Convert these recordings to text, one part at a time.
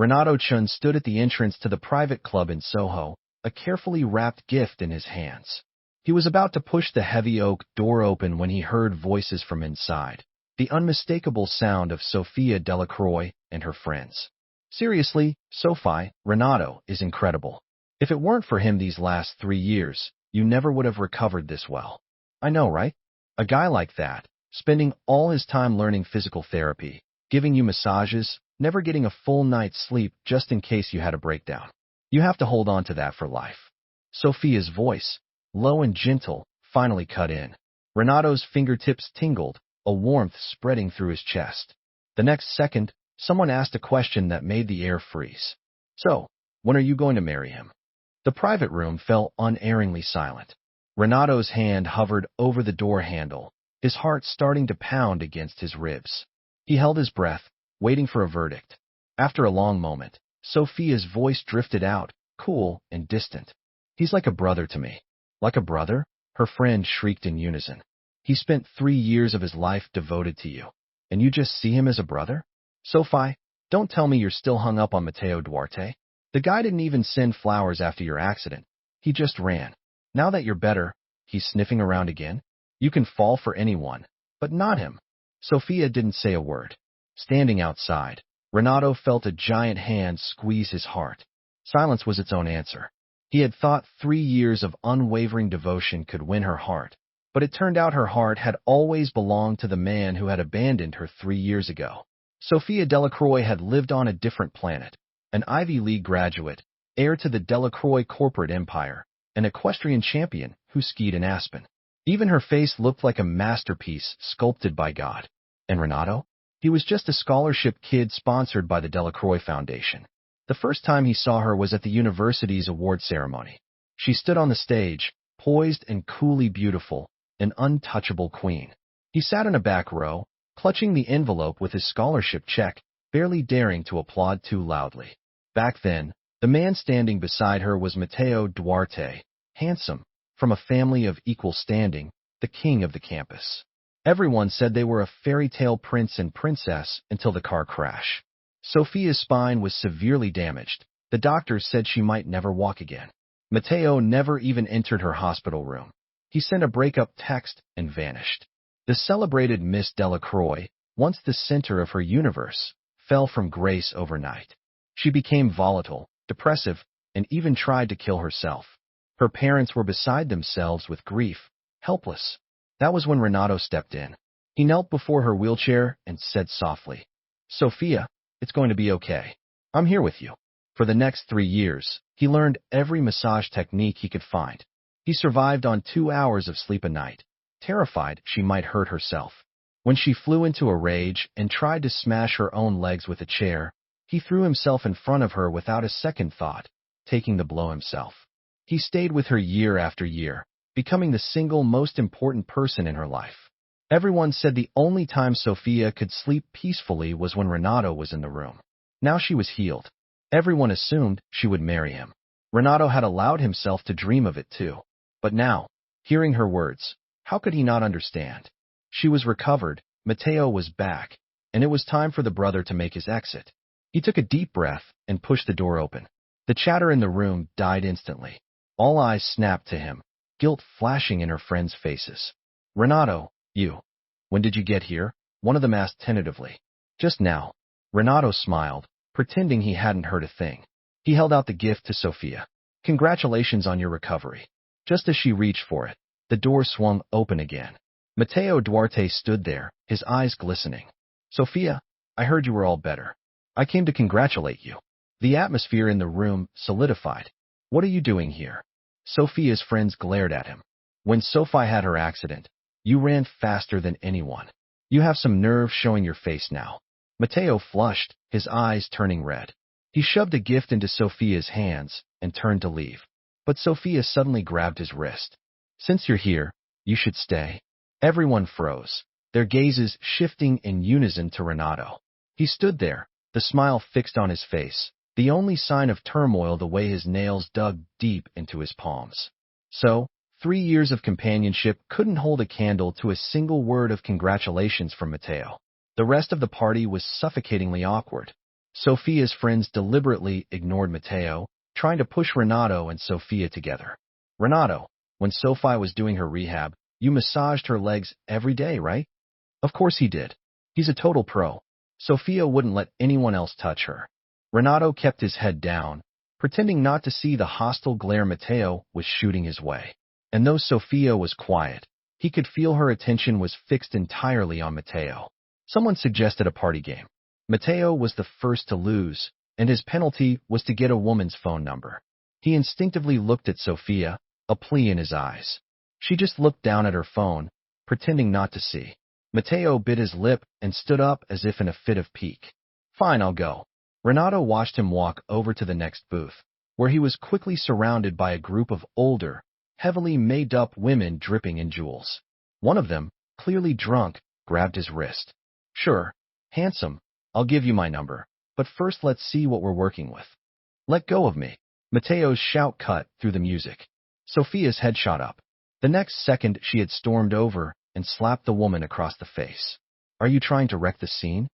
Renado-chun stood at the entrance to the private club in Soho, a carefully wrapped gift in his hands. He was about to push the heavy oak door open when he heard voices from inside, the unmistakable sound of Sophia Delacroix and her friends. Seriously, Sophie, Renado is incredible. If it weren't for him these last 3 years, you never would have recovered this well. I know, right? A guy like that, spending all his time learning physical therapy, giving you massages, never getting a full night's sleep just in case you had a breakdown. You have to hold on to that for life. Sophia's voice, low and gentle, finally cut in. Renado's fingertips tingled, a warmth spreading through his chest. The next second, someone asked a question that made the air freeze. So, when are you going to marry him? The private room fell unerringly silent. Renado's hand hovered over the door handle, his heart starting to pound against his ribs. He held his breath, waiting for a verdict. After a long moment, Sophia's voice drifted out, cool and distant. He's like a brother to me. Like a brother? Her friend shrieked in unison. He spent 3 years of his life devoted to you, and you just see him as a brother? Sophie, don't tell me you're still hung up on Matteo Duarte. The guy didn't even send flowers after your accident. He just ran. Now that you're better, he's sniffing around again? You can fall for anyone, but not him. Sophia didn't say a word. Standing outside, Renado felt a giant hand squeeze his heart. Silence was its own answer. He had thought 3 years of unwavering devotion could win her heart, but it turned out her heart had always belonged to the man who had abandoned her 3 years ago. Sophia Delacroix had lived on a different planet, an Ivy League graduate, heir to the Delacroix corporate empire, an equestrian champion who skied in Aspen. Even her face looked like a masterpiece sculpted by God. And Renado? He was just a scholarship kid sponsored by the Delacroix Foundation. The first time he saw her was at the university's award ceremony. She stood on the stage, poised and coolly beautiful, an untouchable queen. He sat in a back row, clutching the envelope with his scholarship check, barely daring to applaud too loudly. Back then, the man standing beside her was Matteo Duarte, handsome, from a family of equal standing, the king of the campus. Everyone said they were a fairy tale prince and princess until the car crash. Sophia's spine was severely damaged. The doctors said she might never walk again. Matteo never even entered her hospital room. He sent a breakup text and vanished. The celebrated Miss Delacroix, once the center of her universe, fell from grace overnight. She became volatile, depressive, and even tried to kill herself. Her parents were beside themselves with grief, helpless. That was when Renado stepped in. He knelt before her wheelchair and said softly, "Sophia, it's going to be okay. I'm here with you." For the next 3 years, he learned every massage technique he could find. He survived on 2 hours of sleep a night, terrified she might hurt herself. When she flew into a rage and tried to smash her own legs with a chair, he threw himself in front of her without a second thought, taking the blow himself. He stayed with her year after year, becoming the single most important person in her life. Everyone said the only time Sophia could sleep peacefully was when Renado was in the room. Now she was healed. Everyone assumed she would marry him. Renado had allowed himself to dream of it too. But now, hearing her words, how could he not understand? She was recovered, Matteo was back, and it was time for the brother to make his exit. He took a deep breath and pushed the door open. The chatter in the room died instantly. All eyes snapped to him, guilt flashing in her friends' faces. "Renado, when did you get here?" one of them asked tentatively. "Just now." Renado smiled, pretending he hadn't heard a thing. He held out the gift to Sophia. "Congratulations on your recovery." Just as she reached for it, the door swung open again. Matteo Duarte stood there, his eyes glistening. "Sophia, I heard you were all better. I came to congratulate you." The atmosphere in the room solidified. "What are you doing here?" Sophia's friends glared at him. "When Sophie had her accident, you ran faster than anyone. You have some nerve showing your face now." Matteo flushed, his eyes turning red. He shoved a gift into Sophia's hands and turned to leave. But Sophia suddenly grabbed his wrist. "Since you're here, you should stay." Everyone froze, their gazes shifting in unison to Renado. He stood there, the smile fixed on his face, the only sign of turmoil the way his nails dug deep into his palms. So, 3 years of companionship couldn't hold a candle to a single word of congratulations from Matteo. The rest of the party was suffocatingly awkward. Sophia's friends deliberately ignored Matteo, trying to push Renado and Sophia together. Renado, when Sophia was doing her rehab, you massaged her legs every day, right? Of course he did. He's a total pro. Sophia wouldn't let anyone else touch her. Renado kept his head down, pretending not to see the hostile glare Matteo was shooting his way. And though Sophia was quiet, he could feel her attention was fixed entirely on Matteo. Someone suggested a party game. Matteo was the first to lose, and his penalty was to get a woman's phone number. He instinctively looked at Sophia, a plea in his eyes. She just looked down at her phone, pretending not to see. Matteo bit his lip and stood up as if in a fit of pique. Fine, I'll go. Renado watched him walk over to the next booth, where he was quickly surrounded by a group of older, heavily made-up women dripping in jewels. One of them, clearly drunk, grabbed his wrist. Sure, handsome, I'll give you my number, but first let's see what we're working with. Let go of me. Matteo's shout cut through the music. Sophia's head shot up. The next second she had stormed over and slapped the woman across the face. Are you trying to wreck the scene?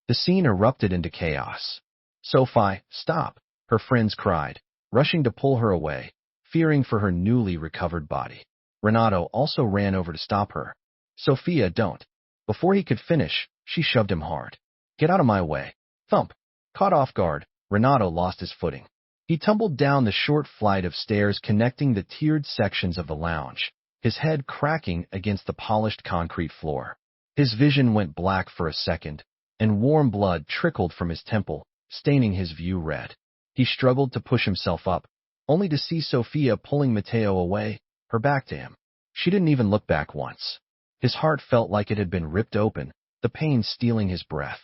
The scene erupted into chaos. Sophia, stop, her friends cried, rushing to pull her away, fearing for her newly recovered body. Renado also ran over to stop her. Sophia, don't. Before he could finish, she shoved him hard. Get out of my way. Thump. Caught off guard, Renado lost his footing. He tumbled down the short flight of stairs connecting the tiered sections of the lounge, his head cracking against the polished concrete floor. His vision went black for a second, and warm blood trickled from his temple, staining his view red. He struggled to push himself up, only to see Sophia pulling Matteo away, her back to him. She didn't even look back once. His heart felt like it had been ripped open, the pain stealing his breath.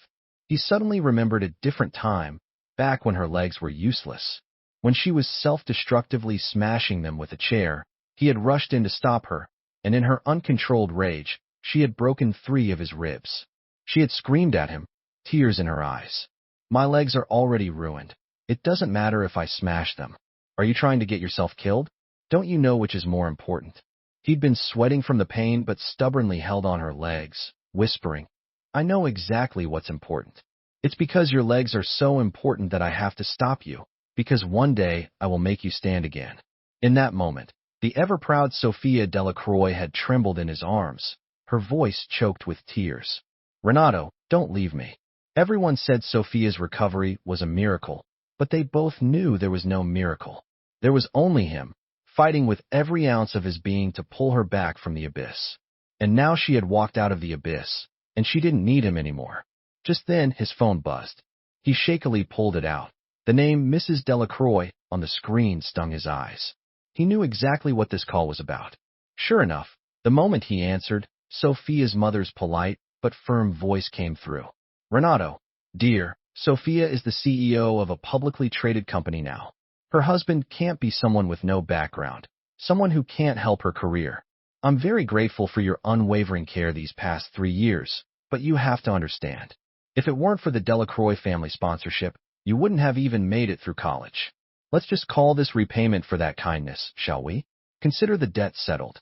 He suddenly remembered a different time, back when her legs were useless. When she was self-destructively smashing them with a chair, he had rushed in to stop her, and in her uncontrolled rage, she had broken 3 of his ribs. She had screamed at him, tears in her eyes. My legs are already ruined. It doesn't matter if I smash them. Are you trying to get yourself killed? Don't you know which is more important? He'd been sweating from the pain but stubbornly held on her legs, whispering, I know exactly what's important. It's because your legs are so important that I have to stop you, because one day I will make you stand again. In that moment, the ever-proud Sophia Delacroix had trembled in his arms, her voice choked with tears. Renado, don't leave me. Everyone said Sophia's recovery was a miracle, but they both knew there was no miracle. There was only him, fighting with every ounce of his being to pull her back from the abyss. And now she had walked out of the abyss, and she didn't need him anymore. Just then, his phone buzzed. He shakily pulled it out. The name Mrs. Delacroix on the screen stung his eyes. He knew exactly what this call was about. Sure enough, the moment he answered, Sophia's mother's polite but firm voice came through. Renado, dear, Sophia is the CEO of a publicly traded company now. Her husband can't be someone with no background, someone who can't help her career. I'm very grateful for your unwavering care these past 3 years, but you have to understand. If it weren't for the Delacroix family sponsorship, you wouldn't have even made it through college. Let's just call this repayment for that kindness, shall we? Consider the debt settled.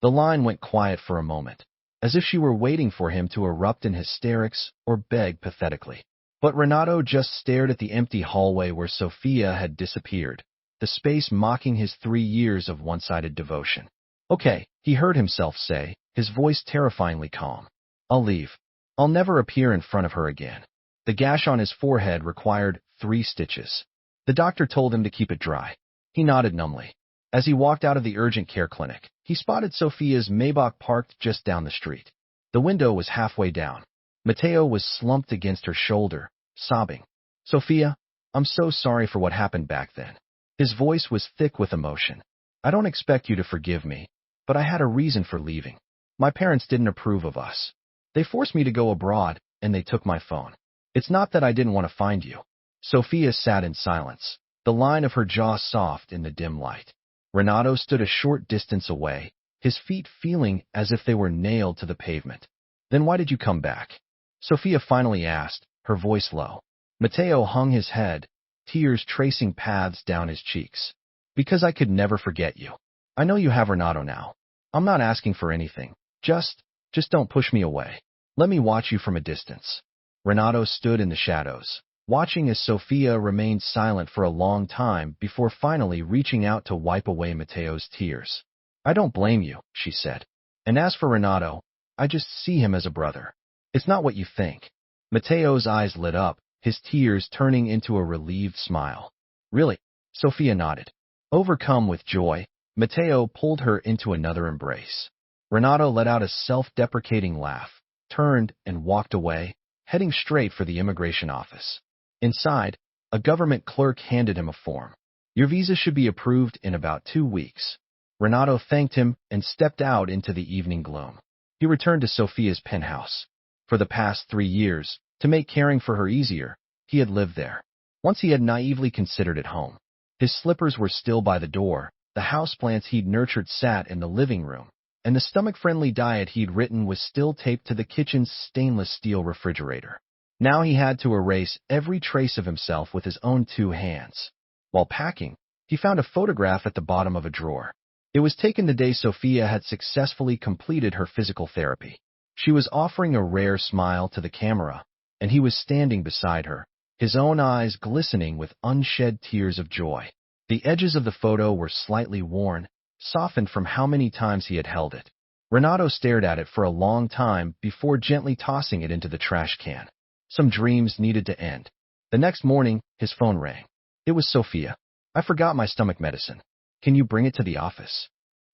The line went quiet for a moment, as if she were waiting for him to erupt in hysterics or beg pathetically. But Renado just stared at the empty hallway where Sophia had disappeared, the space mocking his 3 years of one-sided devotion. Okay, he heard himself say, his voice terrifyingly calm. I'll leave. I'll never appear in front of her again. The gash on his forehead required 3 stitches. The doctor told him to keep it dry. He nodded numbly. As he walked out of the urgent care clinic, he spotted Sophia's Maybach parked just down the street. The window was halfway down. Matteo was slumped against her shoulder, sobbing. Sophia, I'm so sorry for what happened back then. His voice was thick with emotion. I don't expect you to forgive me, but I had a reason for leaving. My parents didn't approve of us. They forced me to go abroad, and they took my phone. It's not that I didn't want to find you. Sophia sat in silence, the line of her jaw soft in the dim light. Renado stood a short distance away, his feet feeling as if they were nailed to the pavement. Then why did you come back? Sophia finally asked, her voice low. Matteo hung his head, tears tracing paths down his cheeks. Because I could never forget you. I know you have Renado now. I'm not asking for anything. Just don't push me away. Let me watch you from a distance. Renado stood in the shadows, watching as Sophia remained silent for a long time before finally reaching out to wipe away Matteo's tears. "I don't blame you," she said. "And as for Renado, I just see him as a brother. It's not what you think." Matteo's eyes lit up, his tears turning into a relieved smile. "Really?" Sophia nodded. Overcome with joy, Matteo pulled her into another embrace. Renado let out a self-deprecating laugh, turned, and walked away, heading straight for the immigration office. Inside, a government clerk handed him a form. "Your visa should be approved in about 2 weeks." Renado thanked him and stepped out into the evening gloom. He returned to Sophia's penthouse. For the past 3 years, to make caring for her easier, he had lived there. Once he had naively considered it home. His slippers were still by the door, the houseplants he'd nurtured sat in the living room, and the stomach-friendly diet he'd written was still taped to the kitchen's stainless steel refrigerator. Now he had to erase every trace of himself with his own 2 hands. While packing, he found a photograph at the bottom of a drawer. It was taken the day Sophia had successfully completed her physical therapy. She was offering a rare smile to the camera, and he was standing beside her, his own eyes glistening with unshed tears of joy. The edges of the photo were slightly worn, softened from how many times he had held it. Renado stared at it for a long time before gently tossing it into the trash can. Some dreams needed to end. The next morning, his phone rang. It was Sophia. "I forgot my stomach medicine. Can you bring it to the office?"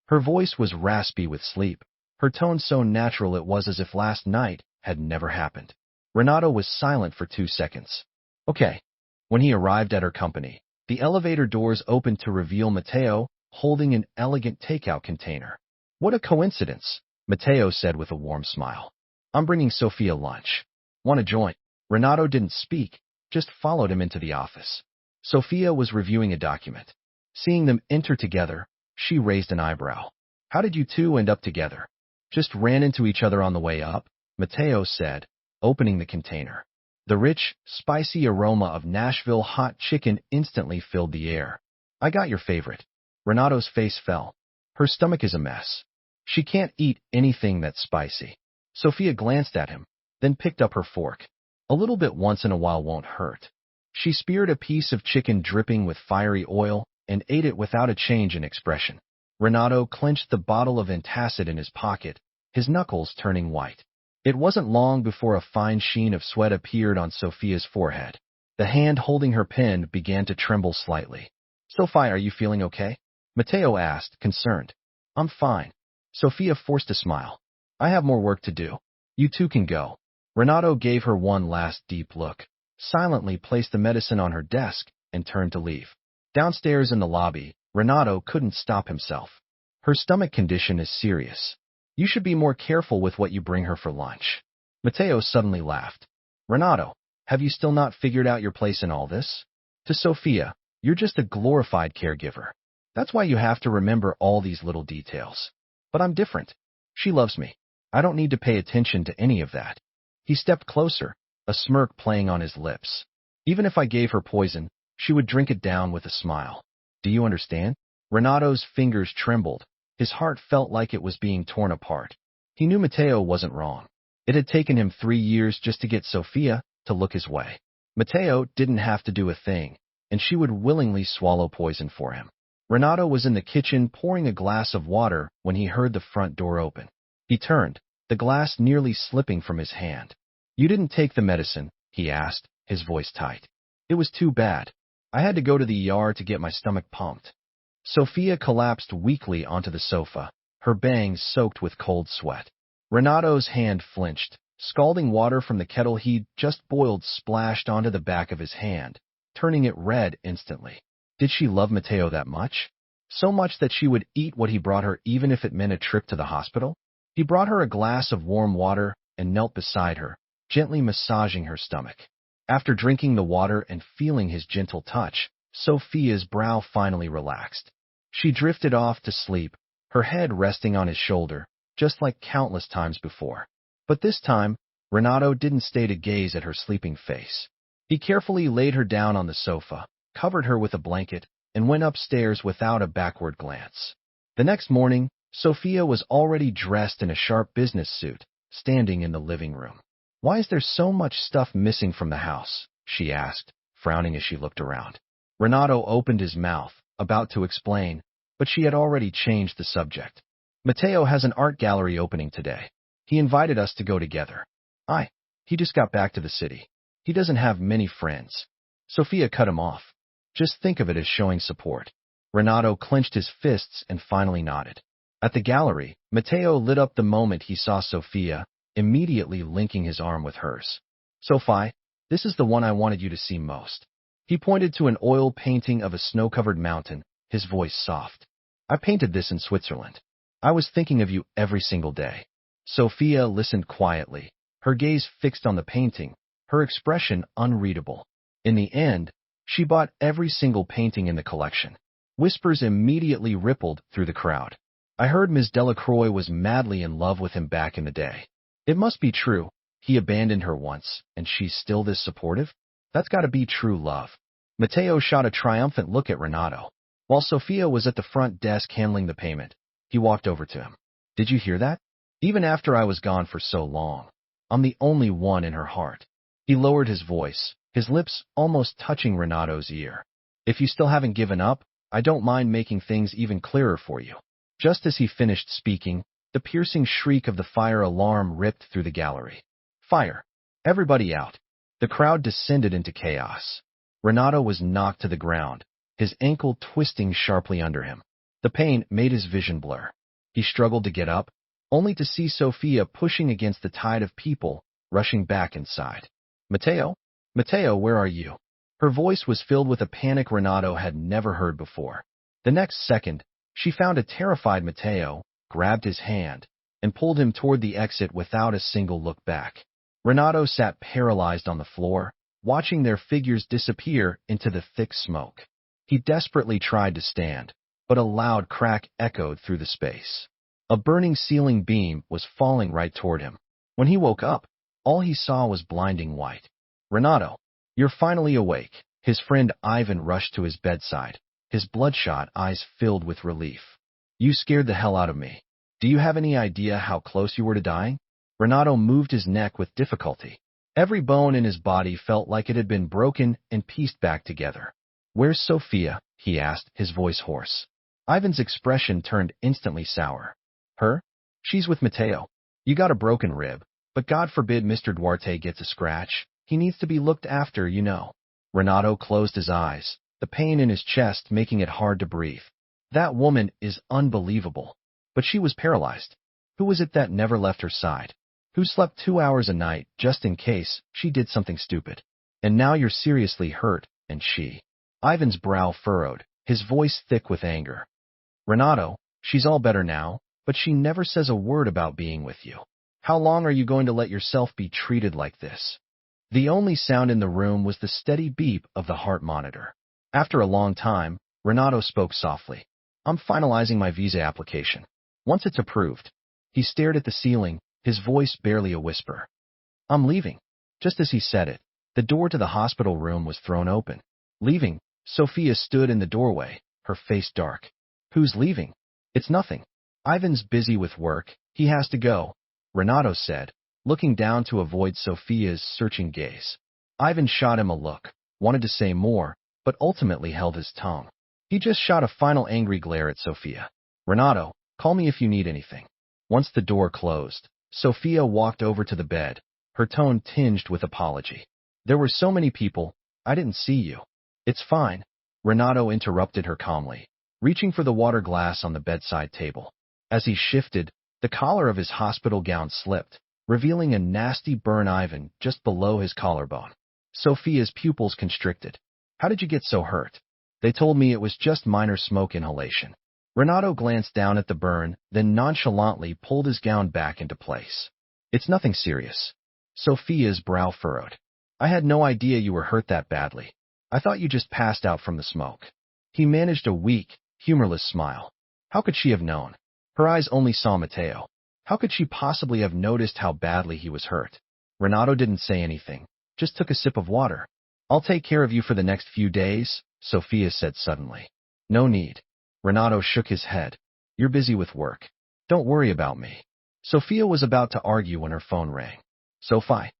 Her voice was raspy with sleep, her tone so natural it was as if last night had never happened. Renado was silent for 2 seconds. "Okay." When he arrived at her company, the elevator doors opened to reveal Matteo holding an elegant takeout container. "What a coincidence," Matteo said with a warm smile. "I'm bringing Sophia lunch. Want to join?" Renado didn't speak, just followed him into the office. Sophia was reviewing a document. Seeing them enter together, she raised an eyebrow. "How did you two end up together?" "Just ran into each other on the way up," Matteo said, opening the container. The rich, spicy aroma of Nashville hot chicken instantly filled the air. "I got your favorite." Renado's face fell. Her stomach is a mess. She can't eat anything that's spicy. Sophia glanced at him, then picked up her fork. "A little bit once in a while won't hurt." She speared a piece of chicken dripping with fiery oil and ate it without a change in expression. Renado clenched the bottle of antacid in his pocket, his knuckles turning white. It wasn't long before a fine sheen of sweat appeared on Sophia's forehead. The hand holding her pen began to tremble slightly. "Sophia, are you feeling okay?" Matteo asked, concerned. "I'm fine." Sophia forced a smile. "I have more work to do. You two can go." Renado gave her one last deep look, silently placed the medicine on her desk, and turned to leave. Downstairs in the lobby, Renado couldn't stop himself. "Her stomach condition is serious. You should be more careful with what you bring her for lunch." Matteo suddenly laughed. "Renado, have you still not figured out your place in all this?" To Sophia, "You're just a glorified caregiver. That's why you have to remember all these little details. But I'm different. She loves me. I don't need to pay attention to any of that." He stepped closer, a smirk playing on his lips. "Even if I gave her poison, she would drink it down with a smile. Do you understand?" Renado's fingers trembled. His heart felt like it was being torn apart. He knew Matteo wasn't wrong. It had taken him 3 years just to get Sophia to look his way. Matteo didn't have to do a thing, and she would willingly swallow poison for him. Renado was in the kitchen pouring a glass of water when he heard the front door open. He turned, the glass nearly slipping from his hand. "You didn't take the medicine?" he asked, his voice tight. "It was too bad. I had to go to the ER to get my stomach pumped." Sophia collapsed weakly onto the sofa, her bangs soaked with cold sweat. Renado's hand flinched. Scalding water from the kettle he'd just boiled splashed onto the back of his hand, turning it red instantly. Did she love Matteo that much? So much that she would eat what he brought her even if it meant a trip to the hospital? He brought her a glass of warm water and knelt beside her, gently massaging her stomach. After drinking the water and feeling his gentle touch, Sophia's brow finally relaxed. She drifted off to sleep, her head resting on his shoulder, just like countless times before. But this time, Renado didn't stay to gaze at her sleeping face. He carefully laid her down on the sofa, covered her with a blanket, and went upstairs without a backward glance. The next morning, Sophia was already dressed in a sharp business suit, standing in the living room. "Why is there so much stuff missing from the house?" she asked, frowning as she looked around. Renado opened his mouth, about to explain, but she had already changed the subject. Matteo has an art gallery opening today. He invited us to go together. He just got back to the city. He doesn't have many friends. Sophia cut him off. Just think of it as showing support. Renado clenched his fists and finally nodded. At the gallery, Matteo lit up the moment he saw Sophia, immediately linking his arm with hers. Sophie, this is the one I wanted you to see most. He pointed to an oil painting of a snow-covered mountain, his voice soft. I painted this in Switzerland. I was thinking of you every single day. Sophia listened quietly, her gaze fixed on the painting, her expression unreadable. In the end, she bought every single painting in the collection. Whispers immediately rippled through the crowd. I heard Ms. Delacroix was madly in love with him back in the day. It must be true. He abandoned her once, and she's still this supportive? That's gotta be true love. Matteo shot a triumphant look at Renado. While Sophia was at the front desk handling the payment, he walked over to him. Did you hear that? Even after I was gone for so long, I'm the only one in her heart. He lowered his voice, his lips almost touching Renado's ear. If you still haven't given up, I don't mind making things even clearer for you. Just as he finished speaking, the piercing shriek of the fire alarm ripped through the gallery. Fire! Everybody out! The crowd descended into chaos. Renado was knocked to the ground, his ankle twisting sharply under him. The pain made his vision blur. He struggled to get up, only to see Sophia pushing against the tide of people, rushing back inside. Matteo? Matteo, where are you? Her voice was filled with a panic Renado had never heard before. The next second, she found a terrified Matteo, grabbed his hand, and pulled him toward the exit without a single look back. Renado sat paralyzed on the floor, watching their figures disappear into the thick smoke. He desperately tried to stand, but a loud crack echoed through the space. A burning ceiling beam was falling right toward him. When he woke up, all he saw was blinding white. Renado, you're finally awake. His friend Ivan rushed to his bedside, his bloodshot eyes filled with relief. You scared the hell out of me. Do you have any idea how close you were to dying? Renado moved his neck with difficulty. Every bone in his body felt like it had been broken and pieced back together. Where's Sophia? He asked, his voice hoarse. Ivan's expression turned instantly sour. Her? She's with Matteo. You got a broken rib, but God forbid Mr. Duarte gets a scratch. He needs to be looked after, you know. Renado closed his eyes, the pain in his chest making it hard to breathe. That woman is unbelievable. But she was paralyzed. Who was it that never left her side? Who slept 2 hours a night just in case she did something stupid? And now you're seriously hurt, and she. Ivan's brow furrowed, his voice thick with anger. Renado, she's all better now, but she never says a word about being with you. How long are you going to let yourself be treated like this? The only sound in the room was the steady beep of the heart monitor. After a long time, Renado spoke softly. I'm finalizing my visa application. Once it's approved. He stared at the ceiling, his voice barely a whisper. I'm leaving. Just as he said it, the door to the hospital room was thrown open. Leaving, Sophia stood in the doorway, her face dark. Who's leaving? It's nothing. Ivan's busy with work, he has to go, Renado said, looking down to avoid Sophia's searching gaze. Ivan shot him a look, wanted to say more, but ultimately held his tongue. He just shot a final angry glare at Sophia. Renado, call me if you need anything. Once the door closed, Sophia walked over to the bed, her tone tinged with apology. There were so many people, I didn't see you. It's fine, Renado interrupted her calmly, reaching for the water glass on the bedside table. As he shifted, the collar of his hospital gown slipped, revealing a nasty burn Ivan just below his collarbone. Sophia's pupils constricted. How did you get so hurt? They told me it was just minor smoke inhalation. Renado glanced down at the burn, then nonchalantly pulled his gown back into place. It's nothing serious. Sophia's brow furrowed. I had no idea you were hurt that badly. I thought you just passed out from the smoke. He managed a weak, humorless smile. How could she have known? Her eyes only saw Matteo. How could she possibly have noticed how badly he was hurt? Renado didn't say anything, just took a sip of water. I'll take care of you for the next few days, Sophia said suddenly. No need. Renado shook his head. You're busy with work. Don't worry about me. Sophia was about to argue when her phone rang. Sophie.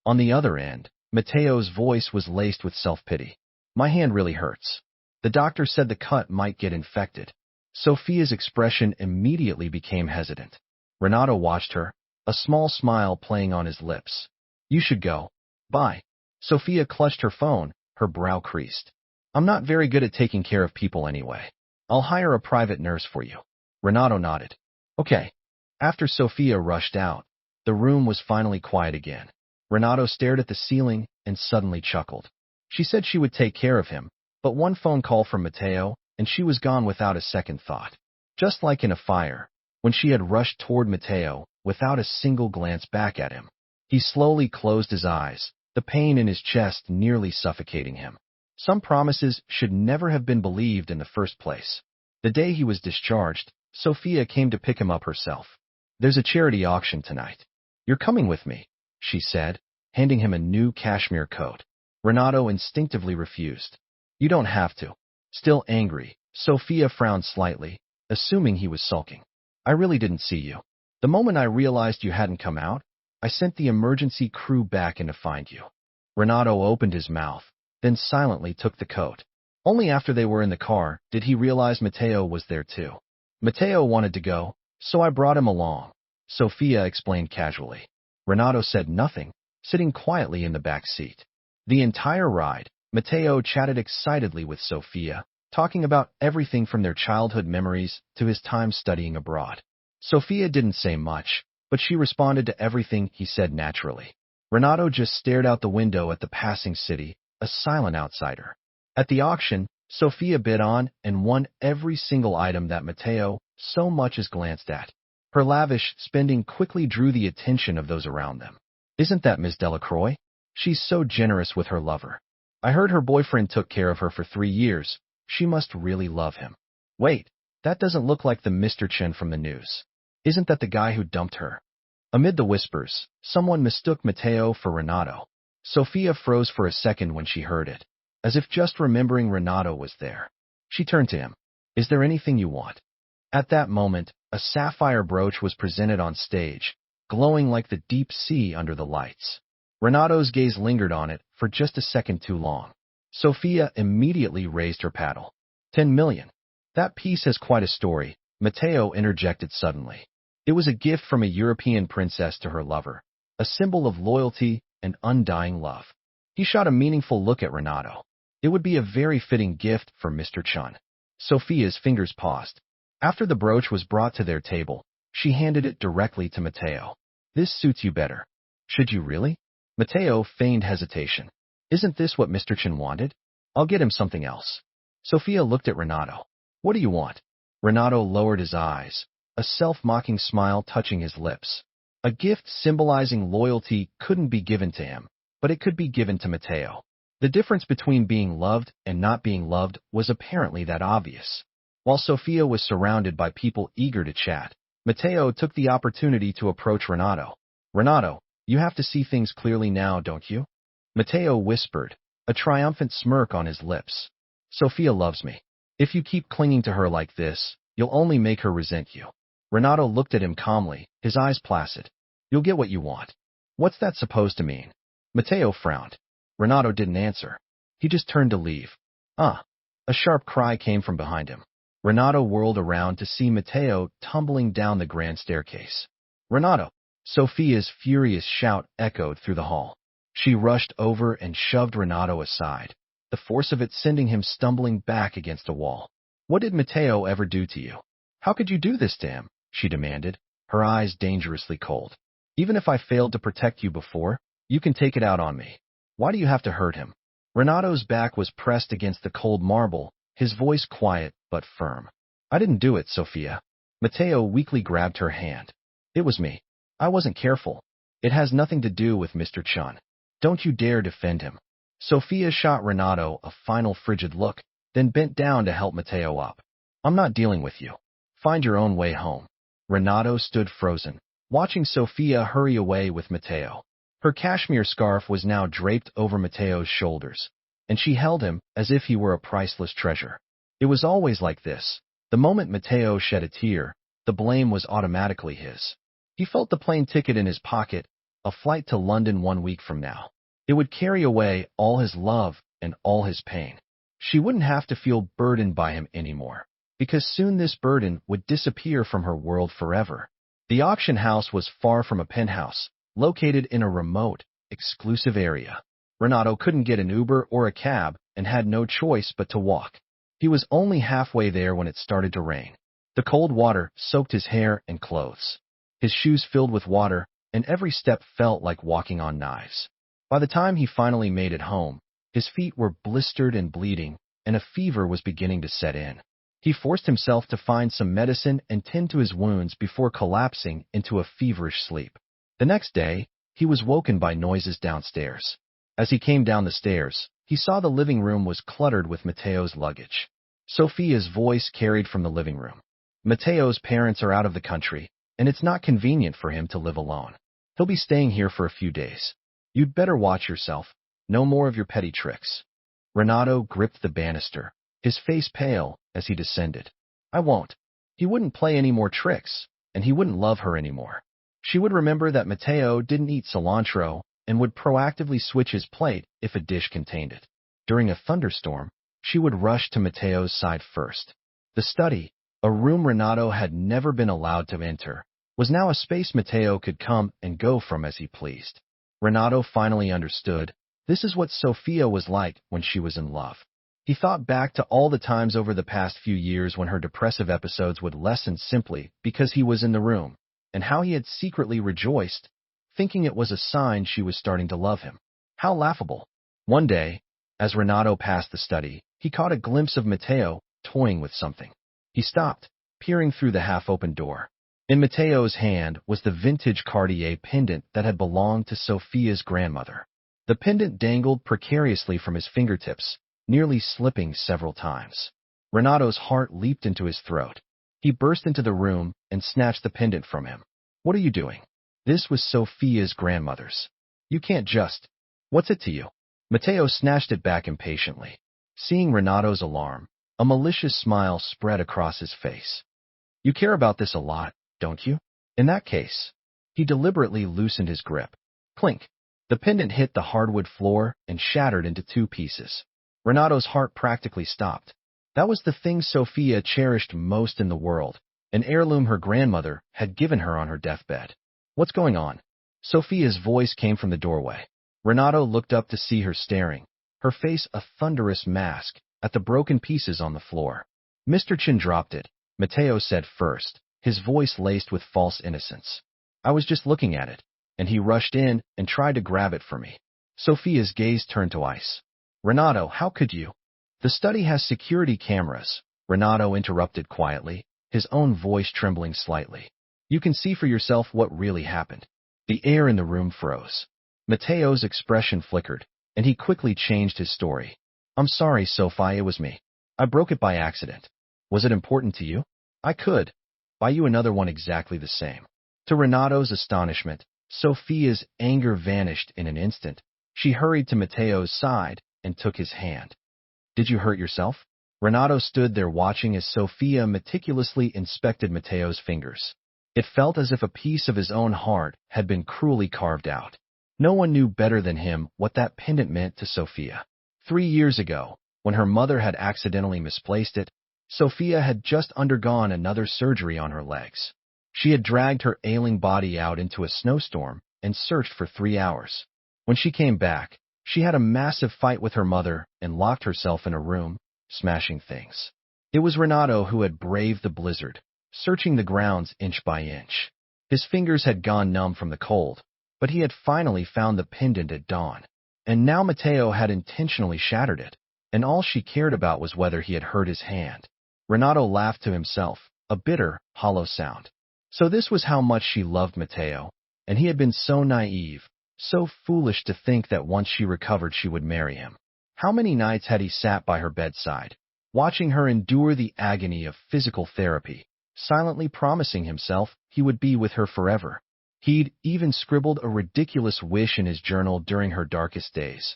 On the other end, Matteo's voice was laced with self-pity. My hand really hurts. The doctor said the cut might get infected. Sophia's expression immediately became hesitant. Renado watched her, a small smile playing on his lips. You should go. Bye. Sophia clutched her phone, her brow creased. I'm not very good at taking care of people anyway. I'll hire a private nurse for you. Renado nodded. Okay. After Sophia rushed out, the room was finally quiet again. Renado stared at the ceiling and suddenly chuckled. She said she would take care of him, but one phone call from Matteo, and she was gone without a second thought. Just like in a fire, when she had rushed toward Matteo without a single glance back at him. He slowly closed his eyes, the pain in his chest nearly suffocating him. Some promises should never have been believed in the first place. The day he was discharged, Sophia came to pick him up herself. There's a charity auction tonight. You're coming with me, she said, handing him a new cashmere coat. Renado instinctively refused. You don't have to. Still angry, Sophia frowned slightly, assuming he was sulking. I really didn't see you. The moment I realized you hadn't come out, I sent the emergency crew back in to find you. Renado opened his mouth, then silently took the coat. Only after they were in the car did he realize Matteo was there too. Matteo wanted to go, so I brought him along, Sophia explained casually. Renado said nothing, sitting quietly in the back seat. The entire ride, Matteo chatted excitedly with Sophia, talking about everything from their childhood memories to his time studying abroad. Sophia didn't say much, but she responded to everything he said naturally. Renado just stared out the window at the passing city, a silent outsider. At the auction, Sophia bid on and won every single item that Matteo so much as glanced at. Her lavish spending quickly drew the attention of those around them. Isn't that Miss Delacroix? She's so generous with her lover. I heard her boyfriend took care of her for 3 years. She must really love him. Wait, that doesn't look like the Mr. Chen from the news. Isn't that the guy who dumped her? Amid the whispers, someone mistook Matteo for Renado. Sophia froze for a second when she heard it, as if just remembering Renado was there. She turned to him. Is there anything you want? At that moment, a sapphire brooch was presented on stage, glowing like the deep sea under the lights. Renado's gaze lingered on it for just a second too long. Sophia immediately raised her paddle. 10 million. That piece has quite a story, Matteo interjected suddenly. It was a gift from a European princess to her lover, a symbol of loyalty and undying love. He shot a meaningful look at Renado. It would be a very fitting gift for Mr. Chen. Sophia's fingers paused. After the brooch was brought to their table, she handed it directly to Matteo. This suits you better. Should you really? Matteo feigned hesitation. Isn't this what Mr. Chen wanted? I'll get him something else. Sophia looked at Renado. What do you want? Renado lowered his eyes, a self-mocking smile touching his lips. A gift symbolizing loyalty couldn't be given to him, but it could be given to Matteo. The difference between being loved and not being loved was apparently that obvious. While Sophia was surrounded by people eager to chat, Matteo took the opportunity to approach Renado. Renado, you have to see things clearly now, don't you? Matteo whispered, a triumphant smirk on his lips. Sophia loves me. If you keep clinging to her like this, you'll only make her resent you. Renado looked at him calmly, his eyes placid. You'll get what you want. What's that supposed to mean? Matteo frowned. Renado didn't answer. He just turned to leave. Ah! A sharp cry came from behind him. Renado whirled around to see Matteo tumbling down the grand staircase. Renado! Sophia's furious shout echoed through the hall. She rushed over and shoved Renado aside, the force of it sending him stumbling back against a wall. What did Matteo ever do to you? How could you do this to him? She demanded, her eyes dangerously cold. Even if I failed to protect you before, you can take it out on me. Why do you have to hurt him? Renado's back was pressed against the cold marble, his voice quiet but firm. I didn't do it, Sophia. Matteo weakly grabbed her hand. It was me. I wasn't careful. It has nothing to do with Mr. Chen. Don't you dare defend him. Sophia shot Renado a final frigid look, then bent down to help Matteo up. I'm not dealing with you. Find your own way home. Renado stood frozen, watching Sophia hurry away with Matteo. Her cashmere scarf was now draped over Matteo's shoulders, and she held him as if he were a priceless treasure. It was always like this. The moment Matteo shed a tear, the blame was automatically his. He felt the plane ticket in his pocket, a flight to London 1 week from now. It It would carry away all his love and all his pain. She wouldn't have to feel burdened by him anymore, because soon this burden would disappear from her world forever. The auction house was far from a penthouse, located in a remote, exclusive area. Renado couldn't get an Uber or a cab and had no choice but to walk. He was only halfway there when it started to rain. The cold water soaked his hair and clothes. His shoes filled with water, and every step felt like walking on knives. By the time he finally made it home, his feet were blistered and bleeding, and a fever was beginning to set in. He forced himself to find some medicine and tend to his wounds before collapsing into a feverish sleep. The next day, he was woken by noises downstairs. As he came down the stairs, he saw the living room was cluttered with Matteo's luggage. Sophia's voice carried from the living room. Matteo's parents are out of the country, and it's not convenient for him to live alone. He'll be staying here for a few days. You'd better watch yourself. No more of your petty tricks. Renado gripped the banister, his face pale as he descended. I won't. He wouldn't play any more tricks, and he wouldn't love her anymore. She would remember that Matteo didn't eat cilantro and would proactively switch his plate if a dish contained it. During a thunderstorm, she would rush to Matteo's side first. The study, a room Renado had never been allowed to enter, was now a space Matteo could come and go from as he pleased. Renado finally understood. This is what Sophia was like when she was in love. He thought back to all the times over the past few years when her depressive episodes would lessen simply because he was in the room, and how he had secretly rejoiced, thinking it was a sign she was starting to love him. How laughable. One day, as Renado passed the study, he caught a glimpse of Matteo toying with something. He stopped, peering through the half-open door. In Matteo's hand was the vintage Cartier pendant that had belonged to Sophia's grandmother. The pendant dangled precariously from his fingertips, nearly slipping several times. Renado's heart leaped into his throat. He burst into the room and snatched the pendant from him. What are you doing? This was Sophia's grandmother's. You can't just... What's it to you? Matteo snatched it back impatiently. Seeing Renado's alarm, a malicious smile spread across his face. You care about this a lot, don't you? In that case, he deliberately loosened his grip. Clink. The pendant hit the hardwood floor and shattered into two pieces. Renado's heart practically stopped. That was the thing Sophia cherished most in the world, an heirloom her grandmother had given her on her deathbed. What's going on? Sophia's voice came from the doorway. Renado looked up to see her staring, her face a thunderous mask, at the broken pieces on the floor. Mr. Chin dropped it, Matteo said first, his voice laced with false innocence. I was just looking at it, and he rushed in and tried to grab it for me. Sophia's gaze turned to ice. Renado, how could you? The study has security cameras, Renado interrupted quietly, his own voice trembling slightly. You can see for yourself what really happened. The air in the room froze. Matteo's expression flickered, and he quickly changed his story. I'm sorry, Sophia, it was me. I broke it by accident. Was it important to you? I could buy you another one exactly the same. To Renado's astonishment, Sophia's anger vanished in an instant. She hurried to Matteo's side and took his hand. Did you hurt yourself? Renado stood there watching as Sophia meticulously inspected Matteo's fingers. It felt as if a piece of his own heart had been cruelly carved out. No one knew better than him what that pendant meant to Sophia. 3 years ago, when her mother had accidentally misplaced it, Sophia had just undergone another surgery on her legs. She had dragged her ailing body out into a snowstorm and searched for 3 hours. When she came back, she had a massive fight with her mother and locked herself in a room, smashing things. It was Renado who had braved the blizzard, searching the grounds inch by inch. His fingers had gone numb from the cold, but he had finally found the pendant at dawn. And now Matteo had intentionally shattered it, and all she cared about was whether he had hurt his hand. Renado laughed to himself, a bitter, hollow sound. So this was how much she loved Matteo, and he had been so naive, so foolish to think that once she recovered she would marry him. How many nights had he sat by her bedside, watching her endure the agony of physical therapy, silently promising himself he would be with her forever. He'd even scribbled a ridiculous wish in his journal during her darkest days.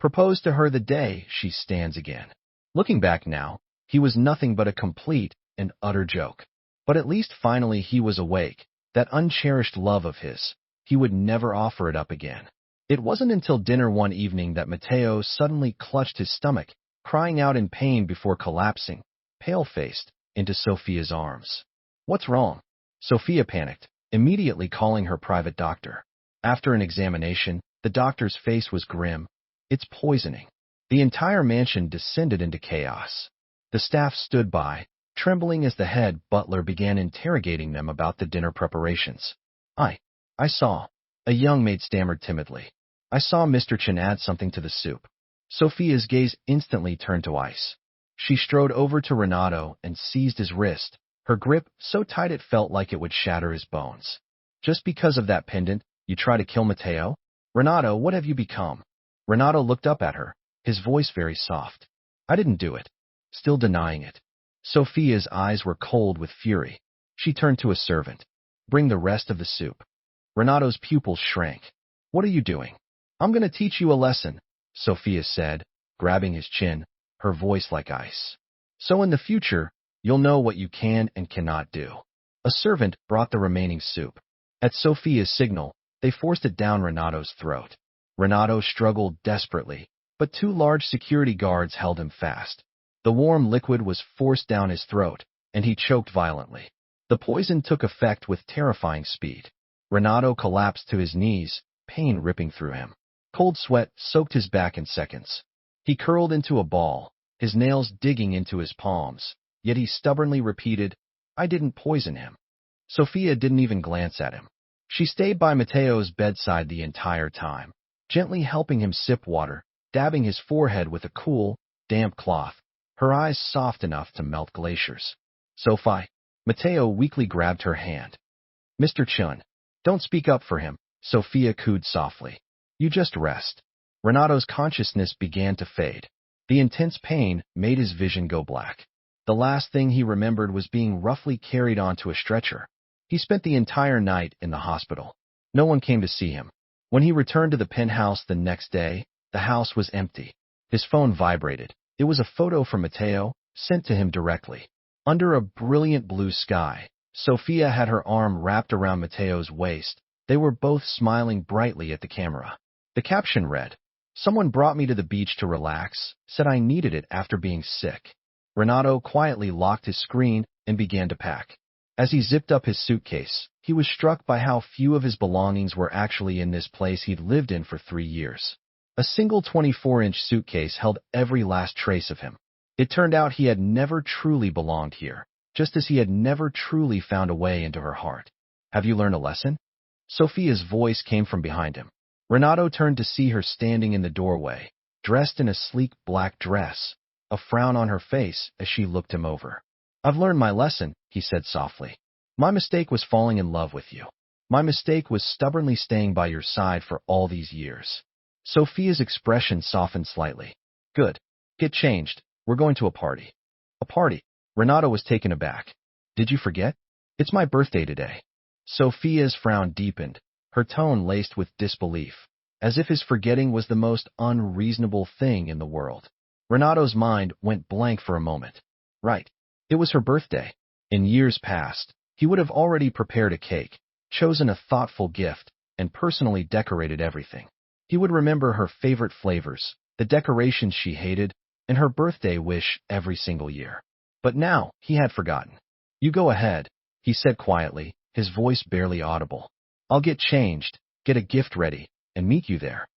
Propose to her the day she stands again. Looking back now, he was nothing but a complete and utter joke. But at least finally he was awake, that uncherished love of his. He would never offer it up again. It wasn't until dinner one evening that Matteo suddenly clutched his stomach, crying out in pain before collapsing, pale-faced, into Sophia's arms. "What's wrong?" Sophia panicked, immediately calling her private doctor. After an examination, the doctor's face was grim. "It's poisoning." The entire mansion descended into chaos. The staff stood by, trembling as the head butler began interrogating them about the dinner preparations. I saw," a young maid stammered timidly. "I saw Mr. Chen add something to the soup." Sophia's gaze instantly turned to ice. She strode over to Renado and seized his wrist, her grip so tight it felt like it would shatter his bones. "Just because of that pendant, you try to kill Matteo? Renado, what have you become?" Renado looked up at her, his voice very soft. "I didn't do it." Still denying it. Sophia's eyes were cold with fury. She turned to a servant. "Bring the rest of the soup." Renado's pupils shrank. "What are you doing?" "I'm going to teach you a lesson," Sophia said, grabbing his chin, her voice like ice. "So in the future, you'll know what you can and cannot do." A servant brought the remaining soup. At Sophia's signal, they forced it down Renado's throat. Renado struggled desperately, but two large security guards held him fast. The warm liquid was forced down his throat, and he choked violently. The poison took effect with terrifying speed. Renado collapsed to his knees, pain ripping through him. Cold sweat soaked his back in seconds. He curled into a ball, his nails digging into his palms, yet he stubbornly repeated, "I didn't poison him." Sophia didn't even glance at him. She stayed by Matteo's bedside the entire time, gently helping him sip water, dabbing his forehead with a cool, damp cloth, her eyes soft enough to melt glaciers. "Sophie," Matteo weakly grabbed her hand. "Mr. Chun, don't speak up for him," Sophia cooed softly. "You just rest." Renado's consciousness began to fade. The intense pain made his vision go black. The last thing he remembered was being roughly carried onto a stretcher. He spent the entire night in the hospital. No one came to see him. When he returned to the penthouse the next day, the house was empty. His phone vibrated. It was a photo from Matteo, sent to him directly. Under a brilliant blue sky, Sophia had her arm wrapped around Matteo's waist. They were both smiling brightly at the camera. The caption read, "Someone brought me to the beach to relax, said I needed it after being sick." Renado quietly locked his screen and began to pack. As he zipped up his suitcase, he was struck by how few of his belongings were actually in this place he'd lived in for 3 years. A single 24-inch suitcase held every last trace of him. It turned out he had never truly belonged here, just as he had never truly found a way into her heart. "Have you learned a lesson?" Sophia's voice came from behind him. Renado turned to see her standing in the doorway, dressed in a sleek black dress, a frown on her face as she looked him over. "I've learned my lesson," he said softly. "My mistake was falling in love with you. My mistake was stubbornly staying by your side for all these years." Sophia's expression softened slightly. "Good. Get changed. We're going to a party." "A party?" Renado was taken aback. "Did you forget? It's my birthday today." Sophia's frown deepened, her tone laced with disbelief, as if his forgetting was the most unreasonable thing in the world. Renado's mind went blank for a moment. Right. It was her birthday. In years past, he would have already prepared a cake, chosen a thoughtful gift, and personally decorated everything. He would remember her favorite flavors, the decorations she hated, and her birthday wish every single year. But now, he had forgotten. "You go ahead," he said quietly, his voice barely audible. "I'll get changed, get a gift ready, and meet you there."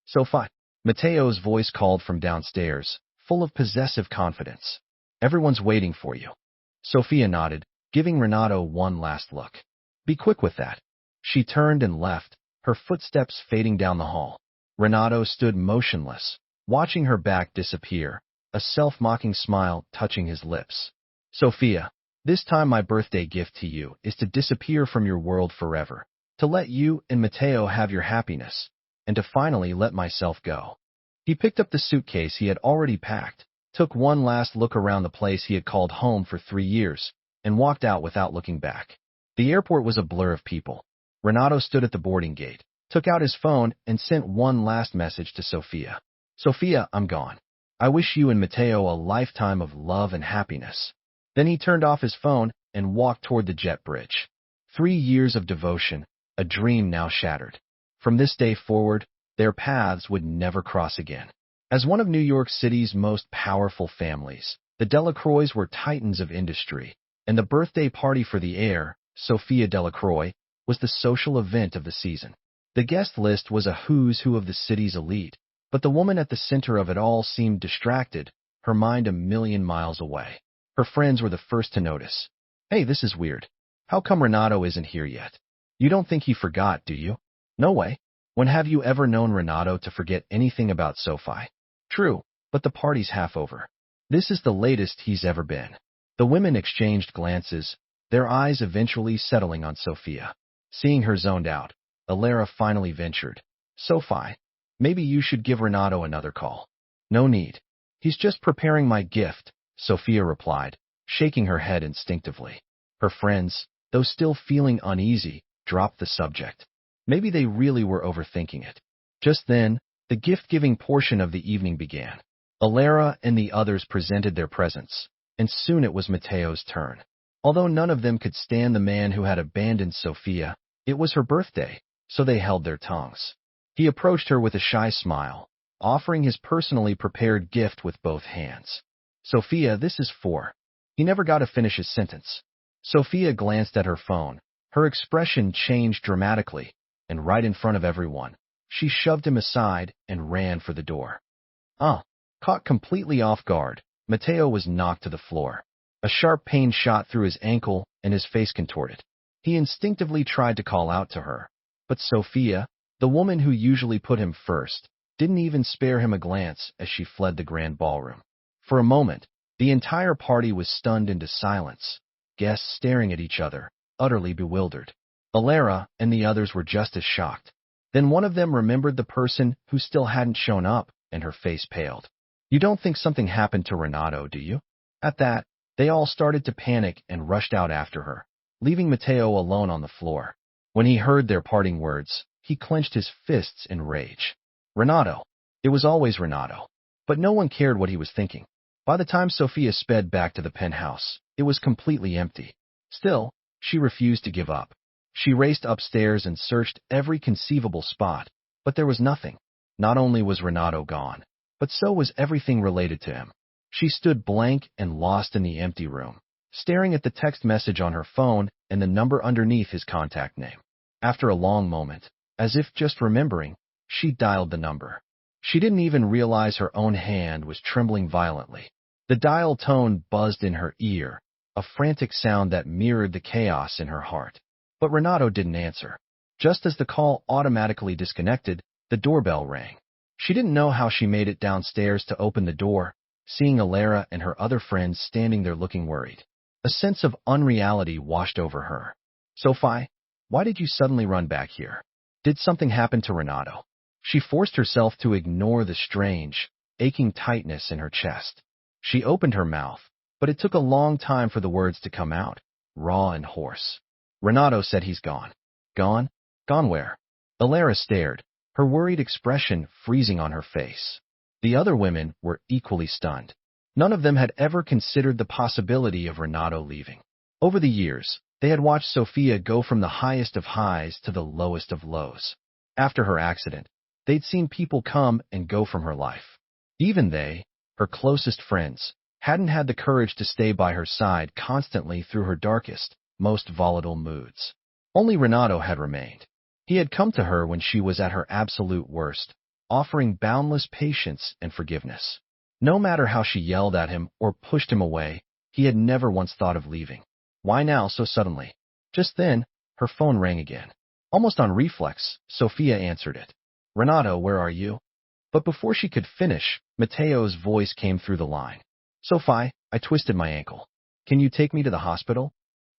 "Sophie," Matteo's voice called from downstairs, full of possessive confidence. "Everyone's waiting for you." Sophia nodded, giving Renado one last look. "Be quick with that." She turned and left, her footsteps fading down the hall. Renado stood motionless, watching her back disappear, a self-mocking smile touching his lips. "Sophia, this time my birthday gift to you is to disappear from your world forever, to let you and Matteo have your happiness, and to finally let myself go." He picked up the suitcase he had already packed, took one last look around the place he had called home for 3 years, and walked out without looking back. The airport was a blur of people. Renado stood at the boarding gate, took out his phone, and sent one last message to Sophia. "Sophia, I'm gone. I wish you and Matteo a lifetime of love and happiness." Then he turned off his phone and walked toward the jet bridge. 3 years of devotion, a dream now shattered. From this day forward, Their paths would never cross again. As one of New York City's most powerful families, the Delacroix were titans of industry, and the birthday party for the heir, Sophia Delacroix, was the social event of the season. The guest list was a who's who of the city's elite, but the woman at the center of it all seemed distracted, her mind a million miles away. Her friends were the first to notice. "Hey, this is weird. How come Renado isn't here yet? You don't think he forgot, do you?" "No way. When have you ever known Renado to forget anything about Sophie?" "True, but the party's half over. This is the latest he's ever been." The women exchanged glances, their eyes eventually settling on Sophia. Seeing her zoned out, Amara finally ventured. "Sophie, maybe you should give Renado another call." "No need. He's just preparing my gift," Sophia replied, shaking her head instinctively. Her friends, though still feeling uneasy, dropped the subject. Maybe they really were overthinking it. Just then, the gift-giving portion of the evening began. Amara and the others presented their presents, and soon it was Matteo's turn. Although none of them could stand the man who had abandoned Sophia, it was her birthday, so they held their tongues. He approached her with a shy smile, offering his personally prepared gift with both hands. "Sophia, this is for..." He never got to finish his sentence. Sophia glanced at her phone. Her expression changed dramatically, and right in front of everyone, she shoved him aside and ran for the door. Caught completely off guard, Matteo was knocked to the floor. A sharp pain shot through his ankle, and his face contorted. He instinctively tried to call out to her, but Sophia, the woman who usually put him first, didn't even spare him a glance as she fled the grand ballroom. For a moment, the entire party was stunned into silence, guests staring at each other, utterly bewildered. Amara and the others were just as shocked. Then one of them remembered the person who still hadn't shown up, and her face paled. "You don't think something happened to Renado, do you?" At that, they all started to panic and rushed out after her, leaving Matteo alone on the floor. When he heard their parting words, he clenched his fists in rage. Renado. It was always Renado. But no one cared what he was thinking. By the time Sophia sped back to the penthouse, it was completely empty. Still, she refused to give up. She raced upstairs and searched every conceivable spot, but there was nothing. Not only was Renado gone, but so was everything related to him. She stood blank and lost in the empty room, staring at the text message on her phone and the number underneath his contact name. After a long moment, as if just remembering, she dialed the number. She didn't even realize her own hand was trembling violently. The dial tone buzzed in her ear, a frantic sound that mirrored the chaos in her heart. But Renado didn't answer. Just as the call automatically disconnected, the doorbell rang. She didn't know how she made it downstairs to open the door, seeing Amara and her other friends standing there looking worried. A sense of unreality washed over her. "Sophie, why did you suddenly run back here? Did something happen to Renado?" She forced herself to ignore the strange, aching tightness in her chest. She opened her mouth, but it took a long time for the words to come out, raw and hoarse. "Renado said he's gone." "Gone? Gone where?" Amara stared, her worried expression freezing on her face. The other women were equally stunned. None of them had ever considered the possibility of Renado leaving. Over the years, they had watched Sophia go from the highest of highs to the lowest of lows. After her accident, they'd seen people come and go from her life. Even they, her closest friends, hadn't had the courage to stay by her side constantly through her darkest, most volatile moods. Only Renado had remained. He had come to her when she was at her absolute worst, offering boundless patience and forgiveness. No matter how she yelled at him or pushed him away, he had never once thought of leaving. Why now so suddenly? Just then, her phone rang again. Almost on reflex, Sophia answered it. "Renado, where are you?" But before she could finish, Matteo's voice came through the line. "Sophie, I twisted my ankle. Can you take me to the hospital?"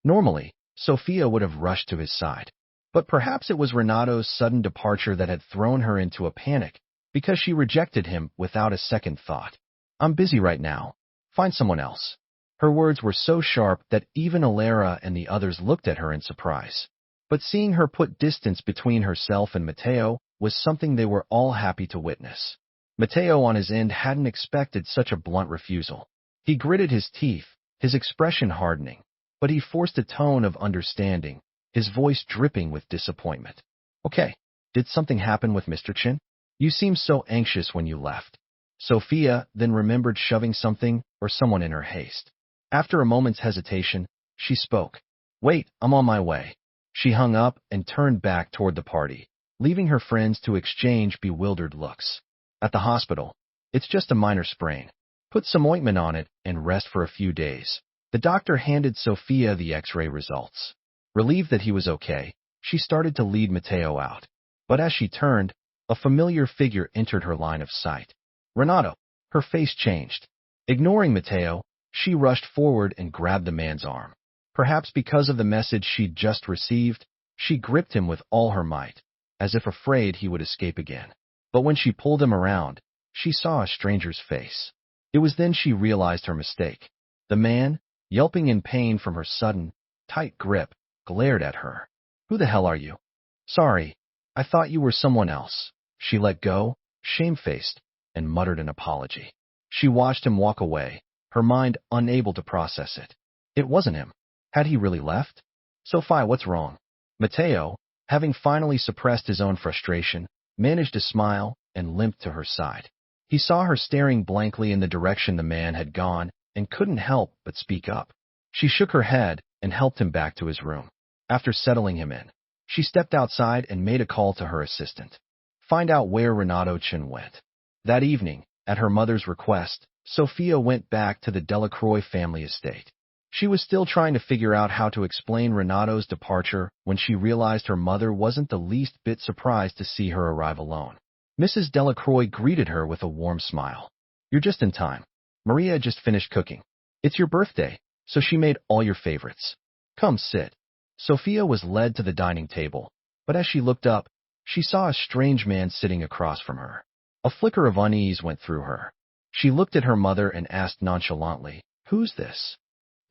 Normally, Sophia would have rushed to his side. But perhaps it was Renado's sudden departure that had thrown her into a panic, because she rejected him without a second thought. "I'm busy right now. Find someone else." Her words were so sharp that even Amara and the others looked at her in surprise. But seeing her put distance between herself and Matteo was something they were all happy to witness. Matteo on his end hadn't expected such a blunt refusal. He gritted his teeth, his expression hardening, but he forced a tone of understanding, his voice dripping with disappointment. "Okay, did something happen with Mr. Chin?" You seemed so anxious when you left. Sophia then remembered shoving something or someone in her haste. After a moment's hesitation, she spoke. Wait, I'm on my way. She hung up and turned back toward the party, leaving her friends to exchange bewildered looks. At the hospital, it's just a minor sprain. Put some ointment on it and rest for a few days. The doctor handed Sophia the X-ray results. Relieved that he was okay, she started to lead Matteo out. But as she turned, a familiar figure entered her line of sight. Renado. Her face changed. Ignoring Matteo, she rushed forward and grabbed the man's arm. Perhaps because of the message she'd just received, she gripped him with all her might, as if afraid he would escape again. But when she pulled him around, she saw a stranger's face. It was then she realized her mistake. The man, yelping in pain from her sudden, tight grip, glared at her. Who the hell are you? Sorry, I thought you were someone else. She let go, shamefaced, and muttered an apology. She watched him walk away, her mind unable to process it. It wasn't him. Had he really left? Sophia, what's wrong? Matteo, having finally suppressed his own frustration, managed to smile and limped to her side. He saw her staring blankly in the direction the man had gone and couldn't help but speak up. She shook her head and helped him back to his room. After settling him in, she stepped outside and made a call to her assistant. Find out where Renado went. That evening, at her mother's request, Sophia went back to the Delacroix family estate. She was still trying to figure out how to explain Renado's departure when she realized her mother wasn't the least bit surprised to see her arrive alone. Mrs. Delacroix greeted her with a warm smile. You're just in time. Maria just finished cooking. It's your birthday, so she made all your favorites. Come sit. Sophia was led to the dining table, but as she looked up, she saw a strange man sitting across from her. A flicker of unease went through her. She looked at her mother and asked nonchalantly, Who's this?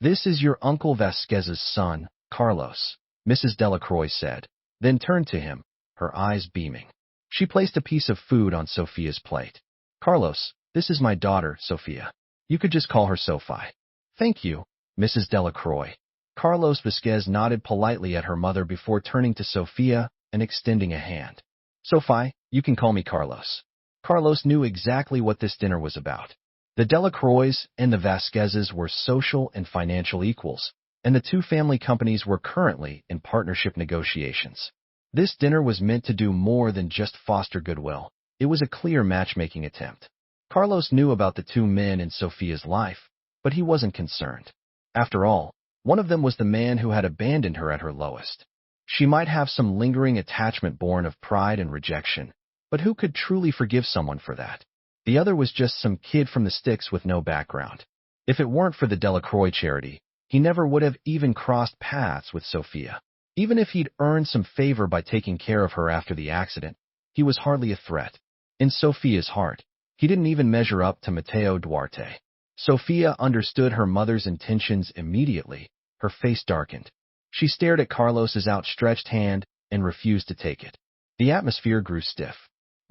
This is your Uncle Vasquez's son, Carlos, Mrs. Delacroix said, then turned to him, her eyes beaming. She placed a piece of food on Sophia's plate. Carlos, this is my daughter, Sophia. You could just call her Sophie. Thank you, Mrs. Delacroix. Carlos Vasquez nodded politely at her mother before turning to Sophia and extending a hand. Sophie, you can call me Carlos. Carlos knew exactly what this dinner was about. The Delacroix and the Vasquezes were social and financial equals, and the two family companies were currently in partnership negotiations. This dinner was meant to do more than just foster goodwill. It was a clear matchmaking attempt. Carlos knew about the two men in Sophia's life, but he wasn't concerned. After all, one of them was the man who had abandoned her at her lowest. She might have some lingering attachment born of pride and rejection, but who could truly forgive someone for that? The other was just some kid from the sticks with no background. If it weren't for the Delacroix charity, he never would have even crossed paths with Sophia. Even if he'd earned some favor by taking care of her after the accident, he was hardly a threat. In Sophia's heart, he didn't even measure up to Matteo Duarte. Sophia understood her mother's intentions immediately. Her face darkened. She stared at Carlos's outstretched hand and refused to take it. The atmosphere grew stiff.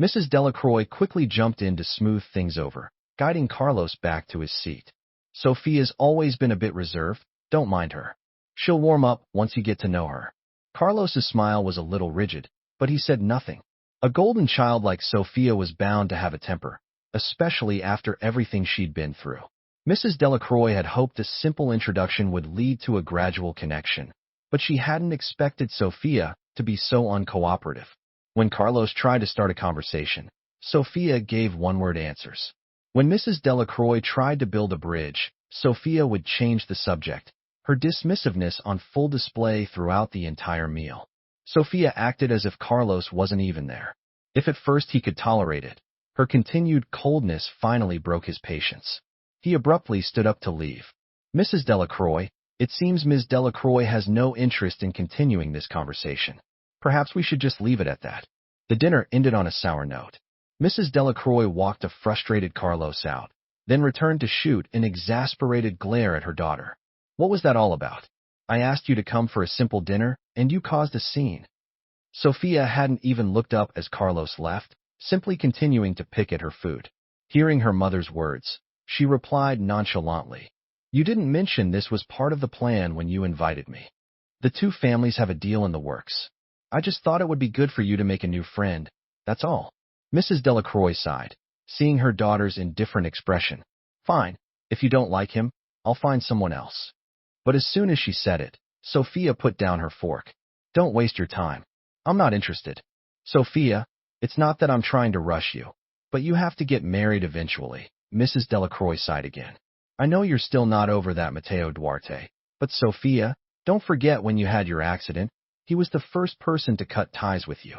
Mrs. Delacroix quickly jumped in to smooth things over, guiding Carlos back to his seat. Sophia's always been a bit reserved. Don't mind her. She'll warm up once you get to know her. Carlos's smile was a little rigid, but he said nothing. A golden child like Sophia was bound to have a temper, especially after everything she'd been through. Mrs. Delacroix had hoped a simple introduction would lead to a gradual connection, but she hadn't expected Sophia to be so uncooperative. When Carlos tried to start a conversation, Sophia gave one-word answers. When Mrs. Delacroix tried to build a bridge, Sophia would change the subject, her dismissiveness on full display throughout the entire meal. Sophia acted as if Carlos wasn't even there. If at first he could tolerate it, her continued coldness finally broke his patience. He abruptly stood up to leave. Mrs. Delacroix, it seems Ms. Delacroix has no interest in continuing this conversation. Perhaps we should just leave it at that. The dinner ended on a sour note. Mrs. Delacroix walked a frustrated Carlos out, then returned to shoot an exasperated glare at her daughter. What was that all about? I asked you to come for a simple dinner, and you caused a scene. Sophia hadn't even looked up as Carlos left, simply continuing to pick at her food. Hearing her mother's words, she replied nonchalantly, You didn't mention this was part of the plan when you invited me. The two families have a deal in the works. I just thought it would be good for you to make a new friend, that's all. Mrs. Delacroix sighed, seeing her daughter's indifferent expression. Fine, if you don't like him, I'll find someone else. But as soon as she said it, Sophia put down her fork. Don't waste your time. I'm not interested. Sophia, it's not that I'm trying to rush you, but you have to get married eventually. Mrs. Delacroix sighed again. I know you're still not over that Matteo Duarte, but Sophia, don't forget when you had your accident, he was the first person to cut ties with you.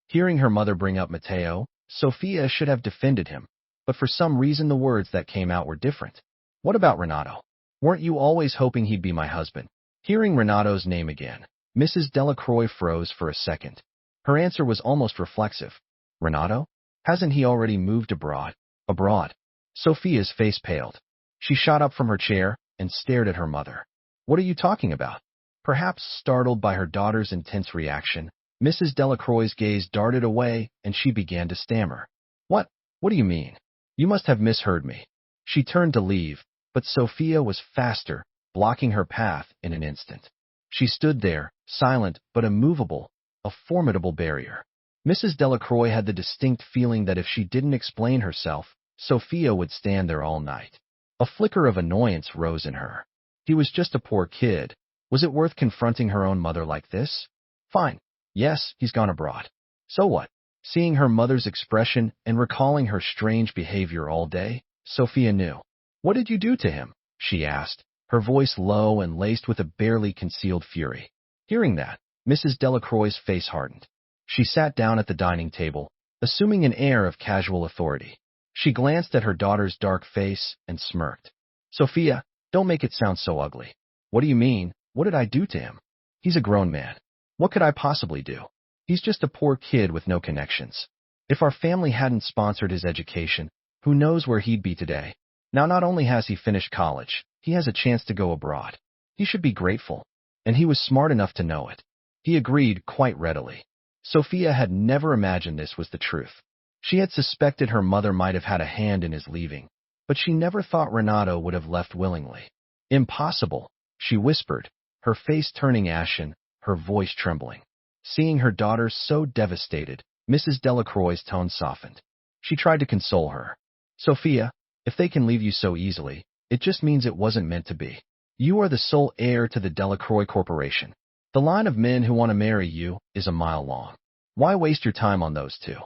Hearing her mother bring up Matteo, Sophia should have defended him, but for some reason the words that came out were different. What about Renado? Weren't you always hoping he'd be my husband? Hearing Renado's name again, Mrs. Delacroix froze for a second. Her answer was almost reflexive. Renado? Hasn't he already moved abroad? Abroad? Sophia's face paled. She shot up from her chair and stared at her mother. What are you talking about? Perhaps startled by her daughter's intense reaction, Mrs. Delacroix's gaze darted away and she began to stammer. What? What do you mean? You must have misheard me. She turned to leave, but Sophia was faster, blocking her path in an instant. She stood there, silent but immovable, a formidable barrier. Mrs. Delacroix had the distinct feeling that if she didn't explain herself, Sophia would stand there all night. A flicker of annoyance rose in her. He was just a poor kid. Was it worth confronting her own mother like this? Fine. Yes, he's gone abroad. So what? Seeing her mother's expression and recalling her strange behavior all day, Sophia knew. What did you do to him? She asked, her voice low and laced with a barely concealed fury. Hearing that, Mrs. Delacroix's face hardened. She sat down at the dining table, assuming an air of casual authority. She glanced at her daughter's dark face and smirked. Sophia, don't make it sound so ugly. What do you mean? What did I do to him? He's a grown man. What could I possibly do? He's just a poor kid with no connections. If our family hadn't sponsored his education, who knows where he'd be today? Now not only has he finished college, he has a chance to go abroad. He should be grateful. And he was smart enough to know it. He agreed quite readily. Sophia had never imagined this was the truth. She had suspected her mother might have had a hand in his leaving, but she never thought Renado would have left willingly. Impossible, she whispered, her face turning ashen, her voice trembling. Seeing her daughter so devastated, Mrs. Delacroix's tone softened. She tried to console her. Sophia, if they can leave you so easily, it just means it wasn't meant to be. You are the sole heir to the Delacroix Corporation. The line of men who want to marry you is a mile long. Why waste your time on those two?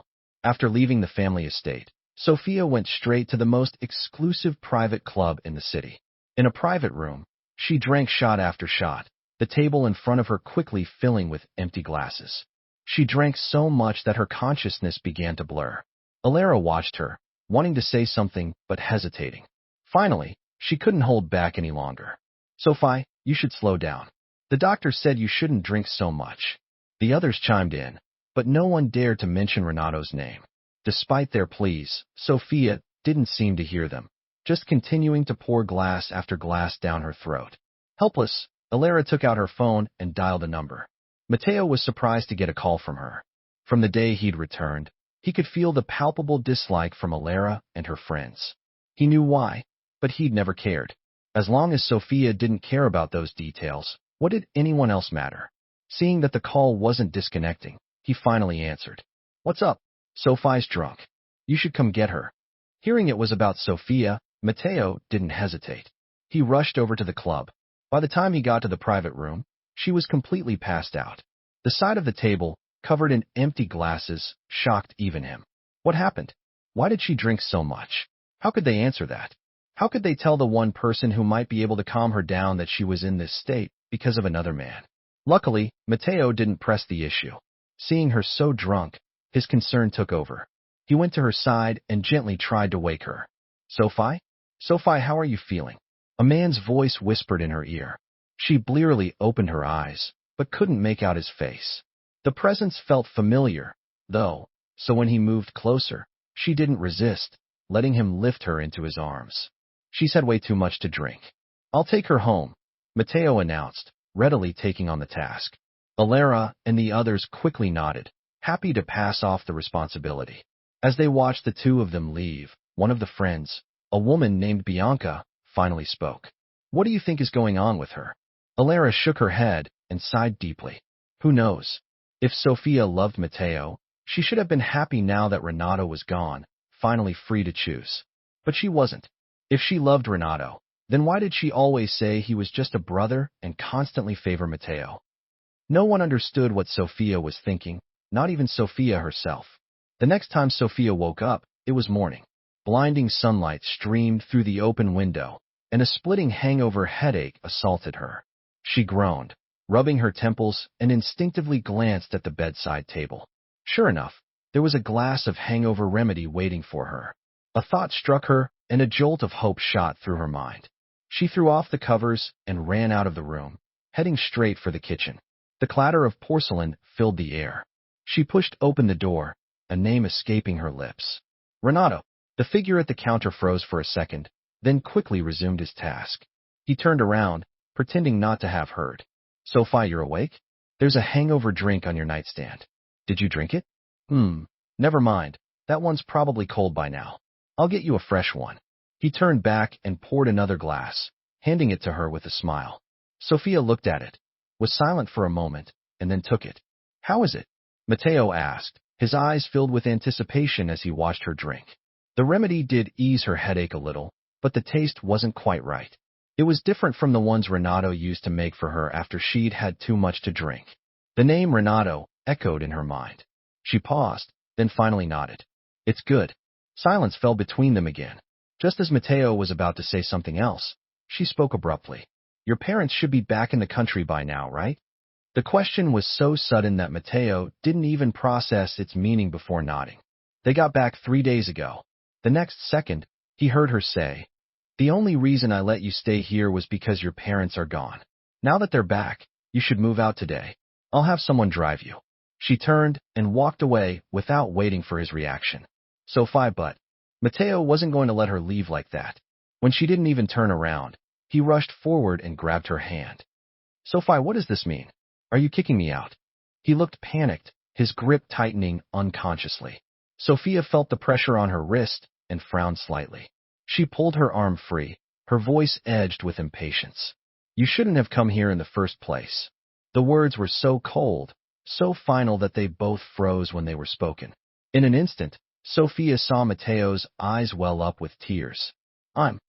After leaving the family estate, Sophia went straight to the most exclusive private club in the city. In a private room, she drank shot after shot, the table in front of her quickly filling with empty glasses. She drank so much that her consciousness began to blur. Amara watched her, wanting to say something but hesitating. Finally, she couldn't hold back any longer. Sophie, you should slow down. The doctor said you shouldn't drink so much. The others chimed in, but no one dared to mention Renado's name. Despite their pleas, Sophia didn't seem to hear them, just continuing to pour glass after glass down her throat. Helpless, Amara took out her phone and dialed a number. Matteo was surprised to get a call from her. From the day he'd returned, he could feel the palpable dislike from Amara and her friends. He knew why, but he'd never cared. As long as Sophia didn't care about those details, what did anyone else matter? Seeing that the call wasn't disconnecting, he finally answered. What's up? Sophie's drunk. You should come get her. Hearing it was about Sophia, Matteo didn't hesitate. He rushed over to the club. By the time he got to the private room, she was completely passed out. The side of the table, covered in empty glasses, shocked even him. What happened? Why did she drink so much? How could they answer that? How could they tell the one person who might be able to calm her down that she was in this state because of another man? Luckily, Matteo didn't press the issue. Seeing her so drunk, his concern took over. He went to her side and gently tried to wake her. Sophie? Sophie, how are you feeling? A man's voice whispered in her ear. She blearily opened her eyes, but couldn't make out his face. The presence felt familiar, though, so when he moved closer, she didn't resist, letting him lift her into his arms. She's had way too much to drink. I'll take her home, Matteo announced, readily taking on the task. Amara and the others quickly nodded, happy to pass off the responsibility. As they watched the two of them leave, one of the friends, a woman named Bianca, finally spoke. What do you think is going on with her? Amara shook her head and sighed deeply. Who knows? If Sophia loved Matteo, She should have been happy now that Renado was gone, finally free to choose. But she wasn't. If she loved Renado, then why did she always say he was just a brother and constantly favor Matteo? No one understood what Sophia was thinking, not even Sophia herself. The next time Sophia woke up, it was morning. Blinding sunlight streamed through the open window, and a splitting hangover headache assaulted her. She groaned, rubbing her temples, and instinctively glanced at the bedside table. Sure enough, there was a glass of hangover remedy waiting for her. A thought struck her, and a jolt of hope shot through her mind. She threw off the covers and ran out of the room, heading straight for the kitchen. The clatter of porcelain filled the air. She pushed open the door, a name escaping her lips. Renado. The figure at the counter froze for a second, then quickly resumed his task. He turned around, pretending not to have heard. Sophia, you're awake? There's a hangover drink on your nightstand. Did you drink it? Never mind. That one's probably cold by now. I'll get you a fresh one. He turned back and poured another glass, handing it to her with a smile. Sophia looked at it, was silent for a moment, and then took it. How is it? Matteo asked, his eyes filled with anticipation as he watched her drink. The remedy did ease her headache a little, but the taste wasn't quite right. It was different from the ones Renado used to make for her after she'd had too much to drink. The name Renado echoed in her mind. She paused, then finally nodded. It's good. Silence fell between them again. Just as Matteo was about to say something else, she spoke abruptly. Your parents should be back in the country by now, right? The question was so sudden that Matteo didn't even process its meaning before nodding. They got back 3 days ago. The next second, he heard her say, the only reason I let you stay here was because your parents are gone. Now that they're back, you should move out today. I'll have someone drive you. She turned and walked away without waiting for his reaction. Sophia, but Matteo wasn't going to let her leave like that. When she didn't even turn around, he rushed forward and grabbed her hand. Sophia, what does this mean? Are you kicking me out? He looked panicked, his grip tightening unconsciously. Sophia felt the pressure on her wrist and frowned slightly. She pulled her arm free, her voice edged with impatience. You shouldn't have come here in the first place. The words were so cold, so final that they both froze when they were spoken. In an instant, Sophia saw Matteo's eyes well up with tears. I'm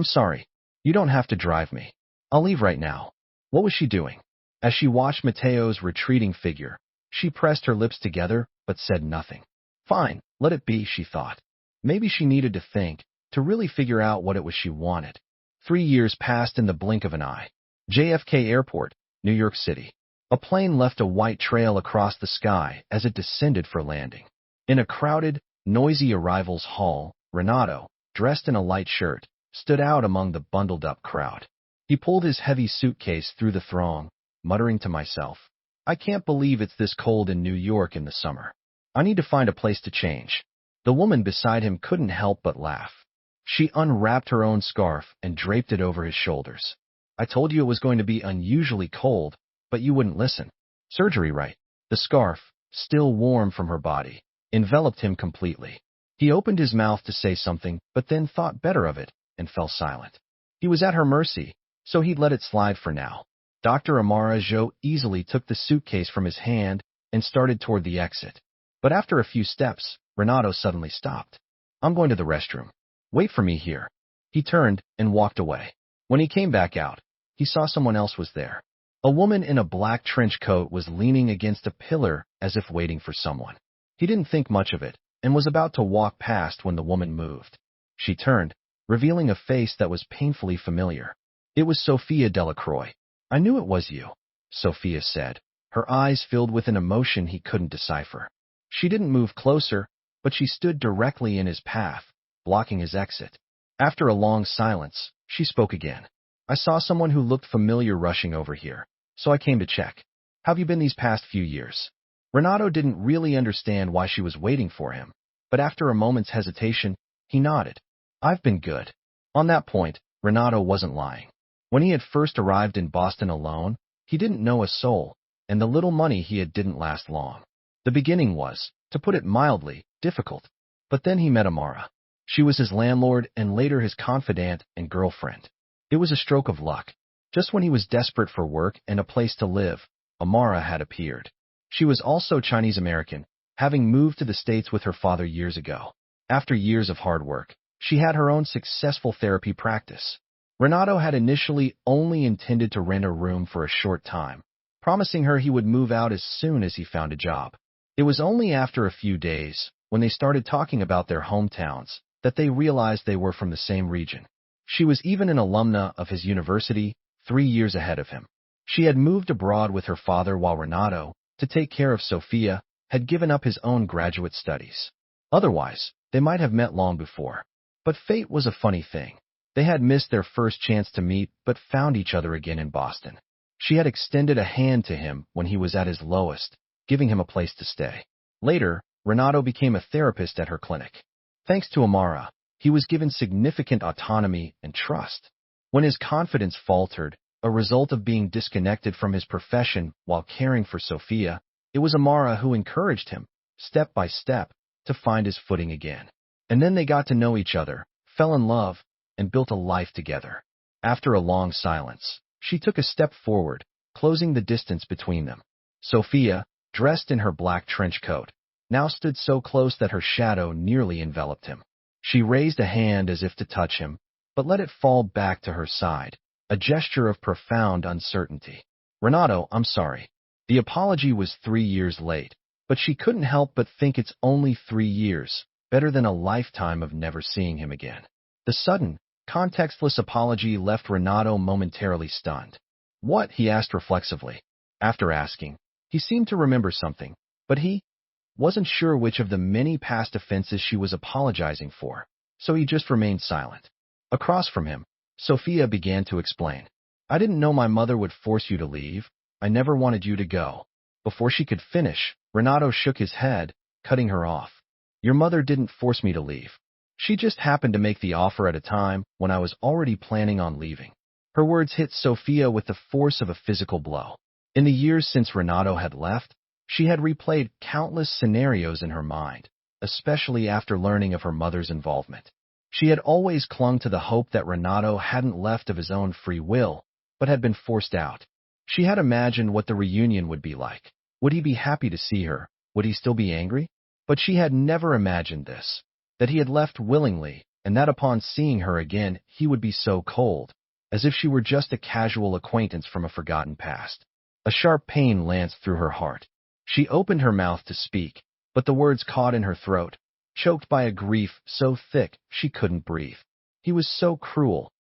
sorry. You don't have to drive me. I'll leave right now. What was she doing? As she watched Matteo's retreating figure, she pressed her lips together but said nothing. Fine, let it be, she thought. Maybe she needed to think, to really figure out what it was she wanted. 3 years passed in the blink of an eye. JFK Airport, New York City. A plane left a white trail across the sky as it descended for landing. In a crowded, noisy arrivals hall, Renado, dressed in a light shirt, stood out among the bundled-up crowd. He pulled his heavy suitcase through the throng, muttering to myself, I can't believe it's this cold in New York in the summer. I need to find a place to change. The woman beside him couldn't help but laugh. She unwrapped her own scarf and draped it over his shoulders. I told you it was going to be unusually cold, but you wouldn't listen. Surgery, right? The scarf, still warm from her body, enveloped him completely. He opened his mouth to say something, but then thought better of it and fell silent. He was at her mercy, so he'd let it slide for now. Dr. Amara easily took the suitcase from his hand and started toward the exit. But after a few steps, Renado suddenly stopped. I'm going to the restroom. Wait for me here. He turned and walked away. When he came back out, he saw someone else was there. A woman in a black trench coat was leaning against a pillar as if waiting for someone. He didn't think much of it and was about to walk past when the woman moved. She turned, revealing a face that was painfully familiar. It was Sophia Delacroix. I knew it was you, Sophia said, her eyes filled with an emotion he couldn't decipher. She didn't move closer, but she stood directly in his path, blocking his exit. After a long silence, she spoke again. I saw someone who looked familiar rushing over here, so I came to check. How have you been these past few years? Renado didn't really understand why she was waiting for him, but after a moment's hesitation, he nodded. I've been good. On that point, Renado wasn't lying. When he had first arrived in Boston alone, he didn't know a soul, and the little money he had didn't last long. The beginning was, to put it mildly, difficult. But then he met Amara. She was his landlord and later his confidant and girlfriend. It was a stroke of luck. Just when he was desperate for work and a place to live, Amara had appeared. She was also Chinese American, having moved to the States with her father years ago. After years of hard work, she had her own successful therapy practice. Renado had initially only intended to rent a room for a short time, promising her he would move out as soon as he found a job. It was only after a few days, when they started talking about their hometowns, that they realized they were from the same region. She was even an alumna of his university, 3 years ahead of him. She had moved abroad with her father while Renado, to take care of Sophia, had given up his own graduate studies. Otherwise, they might have met long before. But fate was a funny thing. They had missed their first chance to meet but found each other again in Boston. She had extended a hand to him when he was at his lowest, giving him a place to stay. Later, Renado became a therapist at her clinic. Thanks to Amara, he was given significant autonomy and trust. When his confidence faltered, a result of being disconnected from his profession while caring for Sophia, it was Amara who encouraged him, step by step, to find his footing again. And then they got to know each other, fell in love, and built a life together. After a long silence, she took a step forward, closing the distance between them. Sophia, dressed in her black trench coat, now stood so close that her shadow nearly enveloped him. She raised a hand as if to touch him, but let it fall back to her side, a gesture of profound uncertainty. Renado, I'm sorry. The apology was 3 years late, but she couldn't help but think it's only 3 years, better than a lifetime of never seeing him again. The sudden, contextless apology left Renado momentarily stunned. What? He asked reflexively. After asking, he seemed to remember something, but he wasn't sure which of the many past offenses she was apologizing for, so he just remained silent. Across from him, Sophia began to explain. I didn't know my mother would force you to leave. I never wanted you to go. Before she could finish, Renado shook his head, cutting her off. Your mother didn't force me to leave. She just happened to make the offer at a time when I was already planning on leaving. Her words hit Sophia with the force of a physical blow. In the years since Renado had left, she had replayed countless scenarios in her mind, especially after learning of her mother's involvement. She had always clung to the hope that Renado hadn't left of his own free will, but had been forced out. She had imagined what the reunion would be like. Would he be happy to see her? Would he still be angry? But she had never imagined this, that he had left willingly, and that upon seeing her again, he would be so cold, as if she were just a casual acquaintance from a forgotten past. A sharp pain lanced through her heart. She opened her mouth to speak, but the words caught in her throat, choked by a grief so thick she couldn't breathe. He was so cruel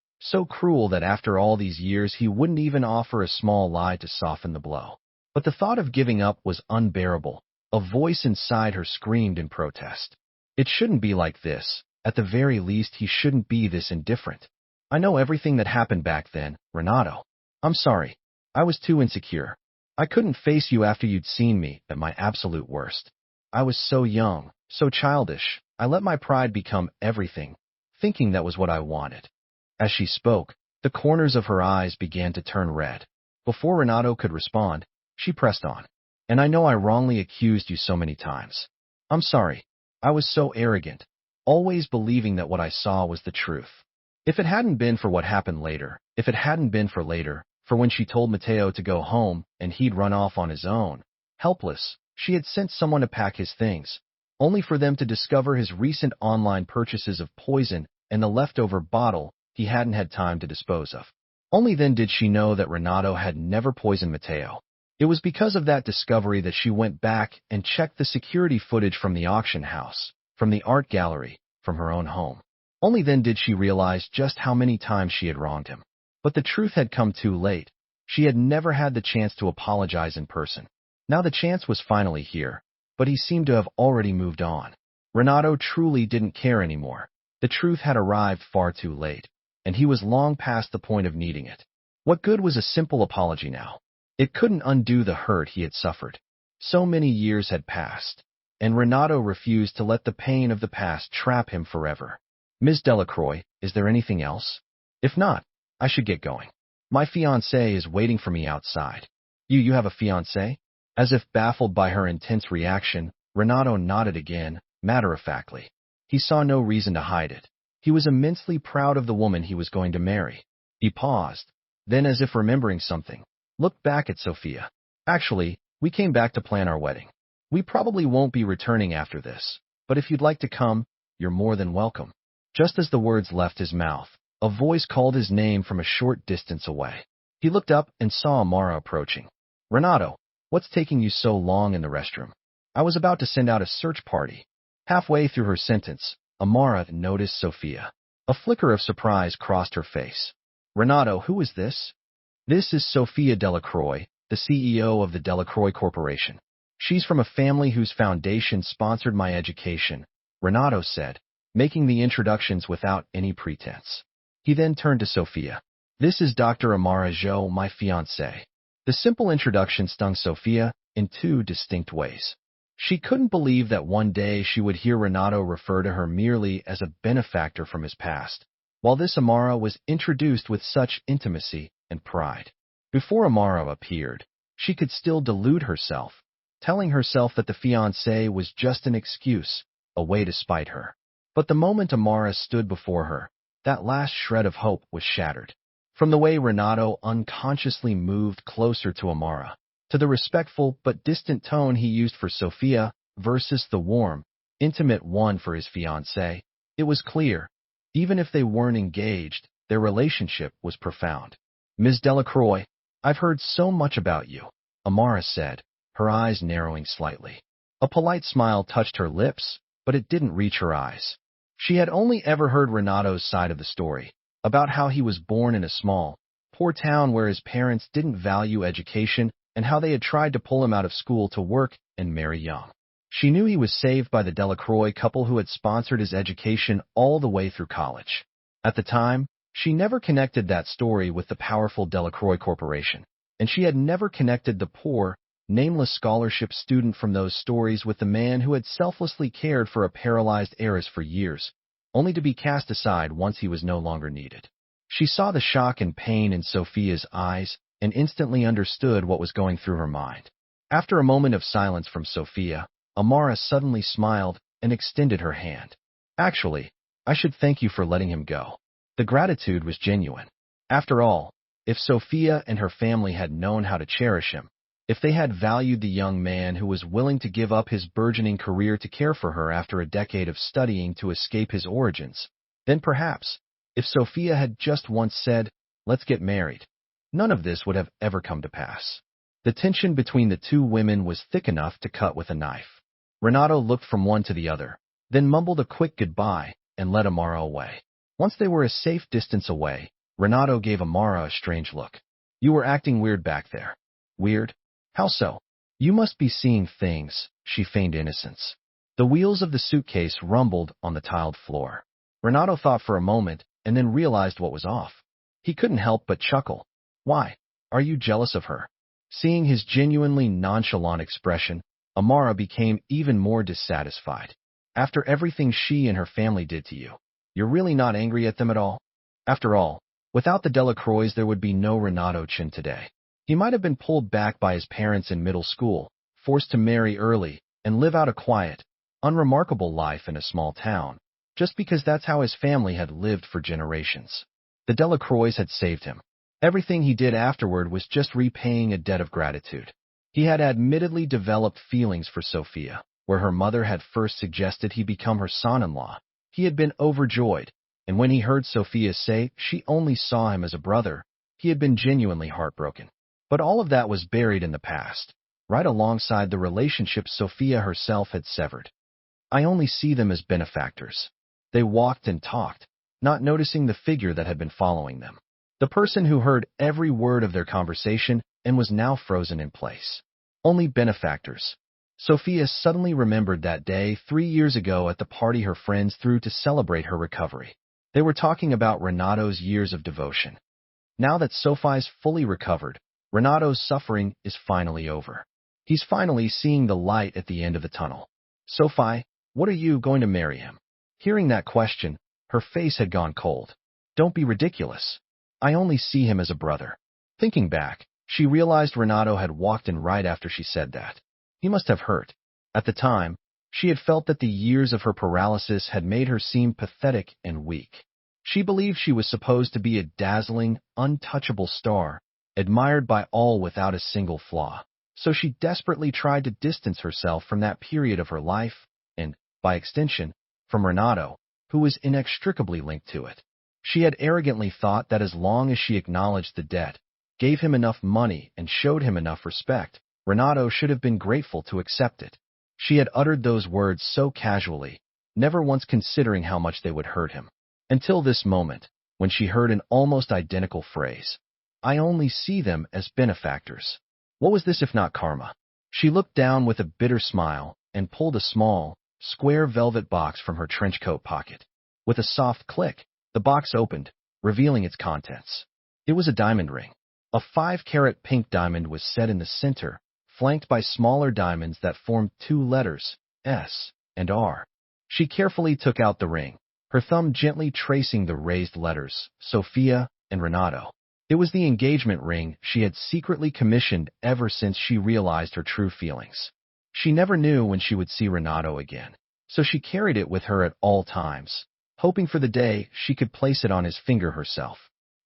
that after all these years he wouldn't even offer a small lie to soften the blow. But the thought of giving up was unbearable. A voice inside her screamed in protest. It shouldn't be like this. At the very least, he shouldn't be this indifferent. I know everything that happened back then, Renado. I'm sorry. I was too insecure. I couldn't face you after you'd seen me at my absolute worst. I was so young, so childish. I let my pride become everything, thinking that was what I wanted. As she spoke, the corners of her eyes began to turn red. Before Renado could respond, she pressed on. And I know I wrongly accused you so many times. I'm sorry. I was so arrogant, always believing that what I saw was the truth. If it hadn't been for what happened later, if it hadn't been for later, for when she told Matteo to go home and he'd run off on his own, helpless, she had sent someone to pack his things, only for them to discover his recent online purchases of poison and the leftover bottle he hadn't had time to dispose of. Only then did she know that Renado had never poisoned Matteo. It was because of that discovery that she went back and checked the security footage from the auction house, from the art gallery, from her own home. Only then did she realize just how many times she had wronged him. But the truth had come too late. She had never had the chance to apologize in person. Now the chance was finally here, but he seemed to have already moved on. Renado truly didn't care anymore. The truth had arrived far too late, and he was long past the point of needing it. What good was a simple apology now? It couldn't undo the hurt he had suffered. So many years had passed, and Renado refused to let the pain of the past trap him forever. Ms. Delacroix, is there anything else? If not, I should get going. My fiancé is waiting for me outside. You have a fiancé? As if baffled by her intense reaction, Renado nodded again, matter-of-factly. He saw no reason to hide it. He was immensely proud of the woman he was going to marry. He paused, then as if remembering something, looked back at Sophia. Actually, we came back to plan our wedding. We probably won't be returning after this, but if you'd like to come, you're more than welcome." Just as the words left his mouth, a voice called his name from a short distance away. He looked up and saw Amara approaching. "Renado, what's taking you so long in the restroom? I was about to send out a search party." Halfway through her sentence, Amara noticed Sophia. A flicker of surprise crossed her face. "Renado, who is this?" "This is Sophia Delacroix, the CEO of the Delacroix Corporation. She's from a family whose foundation sponsored my education," Renado said, making the introductions without any pretense. He then turned to Sophia. "This is Dr. Amara Jo, my fiancée." The simple introduction stung Sophia in two distinct ways. She couldn't believe that one day she would hear Renado refer to her merely as a benefactor from his past, while this Amara was introduced with such intimacy and pride. Before Amara appeared, she could still delude herself, telling herself that the fiancé was just an excuse, a way to spite her. But the moment Amara stood before her, that last shred of hope was shattered. From the way Renado unconsciously moved closer to Amara, to the respectful but distant tone he used for Sophia versus the warm, intimate one for his fiancée, it was clear, even if they weren't engaged, their relationship was profound. "Ms. Delacroix, I've heard so much about you," Amara said, her eyes narrowing slightly. A polite smile touched her lips, but it didn't reach her eyes. She had only ever heard Renado's side of the story, about how he was born in a small, poor town where his parents didn't value education and how they had tried to pull him out of school to work and marry young. She knew he was saved by the Delacroix couple who had sponsored his education all the way through college. At the time, she never connected that story with the powerful Delacroix Corporation, and she had never connected the poor, nameless scholarship student from those stories with the man who had selflessly cared for a paralyzed heiress for years, only to be cast aside once he was no longer needed. She saw the shock and pain in Sophia's eyes and instantly understood what was going through her mind. After a moment of silence from Sophia, Amara suddenly smiled and extended her hand. "Actually, I should thank you for letting him go." The gratitude was genuine. After all, if Sophia and her family had known how to cherish him, if they had valued the young man who was willing to give up his burgeoning career to care for her after a decade of studying to escape his origins, then perhaps, if Sophia had just once said, "Let's get married," none of this would have ever come to pass. The tension between the two women was thick enough to cut with a knife. Renado looked from one to the other, then mumbled a quick goodbye and led Amara away. Once they were a safe distance away, Renado gave Amara a strange look. "You were acting weird back there." "Weird? How so?" "You must be seeing things," she feigned innocence. The wheels of the suitcase rumbled on the tiled floor. Renado thought for a moment and then realized what was off. He couldn't help but chuckle. "Why? Are you jealous of her?" Seeing his genuinely nonchalant expression, Amara became even more dissatisfied. "After everything she and her family did to you, you're really not angry at them at all?" After all, without the Delacroix there would be no Renado Chin today. He might have been pulled back by his parents in middle school, forced to marry early, and live out a quiet, unremarkable life in a small town, just because that's how his family had lived for generations. The Delacroix had saved him. Everything he did afterward was just repaying a debt of gratitude. He had admittedly developed feelings for Sophia, where her mother had first suggested he become her son-in-law. He had been overjoyed, and when he heard Sophia say she only saw him as a brother, he had been genuinely heartbroken. But all of that was buried in the past, right alongside the relationship Sophia herself had severed. "I only see them as benefactors." They walked and talked, not noticing the figure that had been following them. The person who heard every word of their conversation and was now frozen in place. Only benefactors. Sophia suddenly remembered that day 3 years ago at the party her friends threw to celebrate her recovery. They were talking about Renado's years of devotion. Now that Sophie's fully recovered, Renado's suffering is finally over. He's finally seeing the light at the end of the tunnel. "Sophie, what are you going to marry him?" Hearing that question, her face had gone cold. "Don't be ridiculous. I only see him as a brother." Thinking back, she realized Renado had walked in right after she said that. He must have hurt. At the time, she had felt that the years of her paralysis had made her seem pathetic and weak. She believed she was supposed to be a dazzling, untouchable star, admired by all without a single flaw. so she desperately tried to distance herself from that period of her life, and, by extension, from Renado, who was inextricably linked to it. She had arrogantly thought that as long as she acknowledged the debt, gave him enough money, and showed him enough respect, Renado should have been grateful to accept it. She had uttered those words so casually, never once considering how much they would hurt him. Until this moment, when she heard an almost identical phrase. I only see them as benefactors. What was this if not karma? She looked down with a bitter smile and pulled a small, square velvet box from her trench coat pocket. With a soft click, the box opened, revealing its contents. It was a diamond ring. A 5-carat pink diamond was set in the center, flanked by smaller diamonds that formed 2 letters, S and R. She carefully took out the ring, her thumb gently tracing the raised letters, Sophia and Renado. It was the engagement ring she had secretly commissioned ever since she realized her true feelings. She never knew when she would see Renado again, so she carried it with her at all times, hoping for the day she could place it on his finger herself.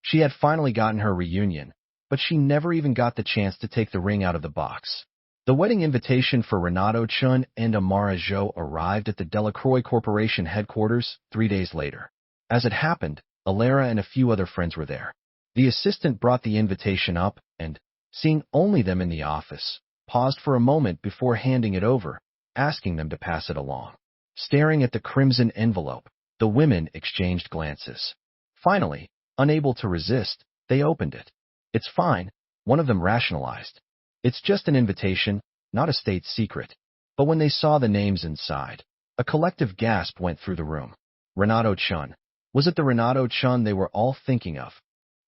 She had finally gotten her reunion, but she never even got the chance to take the ring out of the box. The wedding invitation for Renado Chun and Amara Zhou arrived at the Delacroix Corporation headquarters 3 days later. As it happened, Alara and a few other friends were there. The assistant brought the invitation up and, seeing only them in the office, paused for a moment before handing it over, asking them to pass it along. Staring at the crimson envelope, the women exchanged glances. Finally, unable to resist, they opened it. It's fine, one of them rationalized. It's just an invitation, not a state secret. But when they saw the names inside, a collective gasp went through the room. Renado Chun. Was it the Renado Chun they were all thinking of?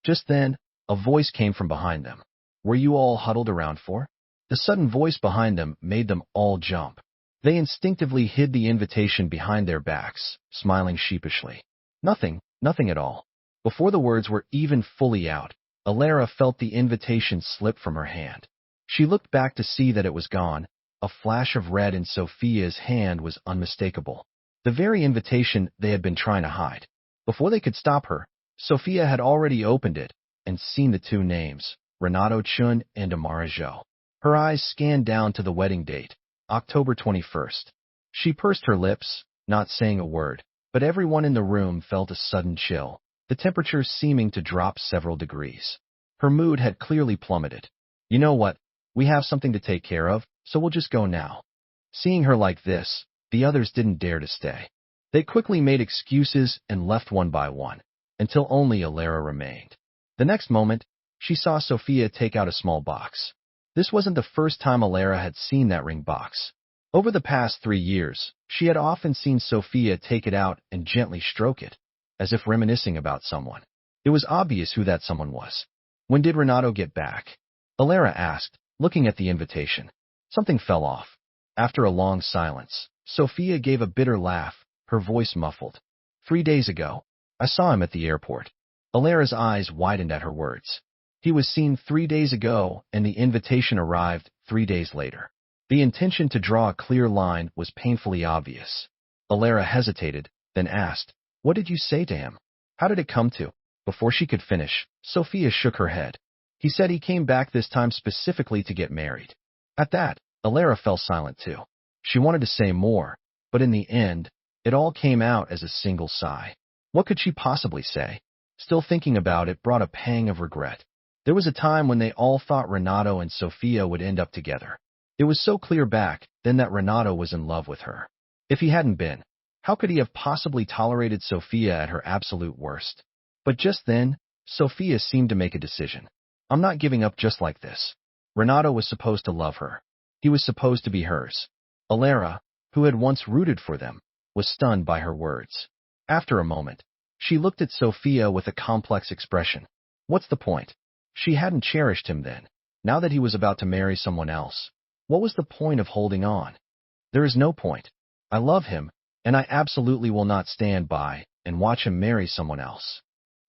Just then, a voice came from behind them. Were you all huddled around for? The sudden voice behind them made them all jump. They instinctively hid the invitation behind their backs, smiling sheepishly. Nothing at all. Before the words were even fully out, Alara felt the invitation slip from her hand. She looked back to see that it was gone. A flash of red in Sophia's hand was unmistakable. The very invitation they had been trying to hide. Before they could stop her, Sophia had already opened it and seen the 2 names, Renado Chun and Amara Zhou. Her eyes scanned down to the wedding date, October 21st. She pursed her lips, not saying a word, but everyone in the room felt a sudden chill, the temperature seeming to drop several degrees. Her mood had clearly plummeted. You know what? We have something to take care of, so we'll just go now. Seeing her like this, the others didn't dare to stay. They quickly made excuses and left one by one, until only Alara remained. The next moment, she saw Sophia take out a small box. This wasn't the first time Alara had seen that ring box. Over the past 3 years, she had often seen Sophia take it out and gently stroke it, as if reminiscing about someone. It was obvious who that someone was. When did Renado get back? Alara asked, looking at the invitation. Something fell off. After a long silence, Sophia gave a bitter laugh, her voice muffled. 3 days ago, I saw him at the airport. Alara's eyes widened at her words. He was seen 3 days ago, and the invitation arrived 3 days later. The intention to draw a clear line was painfully obvious. Alara hesitated, then asked, What did you say to him? How did it come to? Before she could finish, Sophia shook her head. He said he came back this time specifically to get married. At that, Alara fell silent too. She wanted to say more, but in the end, it all came out as a single sigh. What could she possibly say? Still thinking about it brought a pang of regret. There was a time when they all thought Renado and Sophia would end up together. It was so clear back then that Renado was in love with her. If he hadn't been, how could he have possibly tolerated Sophia at her absolute worst? But just then, Sophia seemed to make a decision. I'm not giving up just like this. Renado was supposed to love her. He was supposed to be hers. Alara, who had once rooted for them, was stunned by her words. After a moment, she looked at Sophia with a complex expression. What's the point? She hadn't cherished him then. Now that he was about to marry someone else, what was the point of holding on? There is no point. I love him, and I absolutely will not stand by and watch him marry someone else.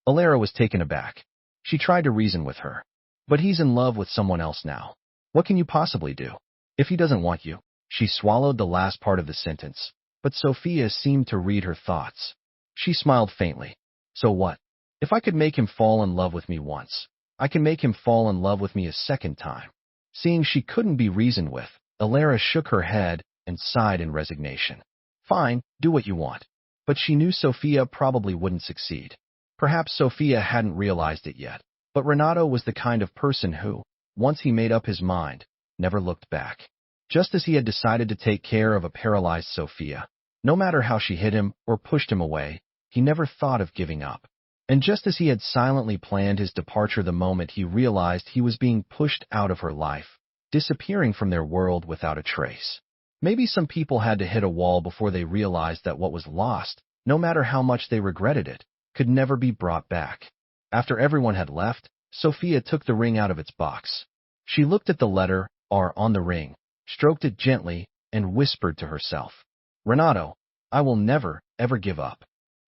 Alara was taken aback. She tried to reason with her. But he's in love with someone else now. What can you possibly do? If he doesn't want you. She swallowed the last part of the sentence, but Sophia seemed to read her thoughts. She smiled faintly. So what? If I could make him fall in love with me once, I can make him fall in love with me a second time. Seeing she couldn't be reasoned with, Alara shook her head and sighed in resignation. Fine, do what you want. But she knew Sophia probably wouldn't succeed. Perhaps Sophia hadn't realized it yet, but Renado was the kind of person who, once he made up his mind, never looked back. Just as he had decided to take care of a paralyzed Sophia, no matter how she hit him or pushed him away, he never thought of giving up. And just as he had silently planned his departure the moment he realized he was being pushed out of her life, disappearing from their world without a trace. Maybe some people had to hit a wall before they realized that what was lost, no matter how much they regretted it, could never be brought back. After everyone had left, Sophia took the ring out of its box. She looked at the letter R on the ring, stroked it gently, and whispered to herself, Renado, I will never, ever give up.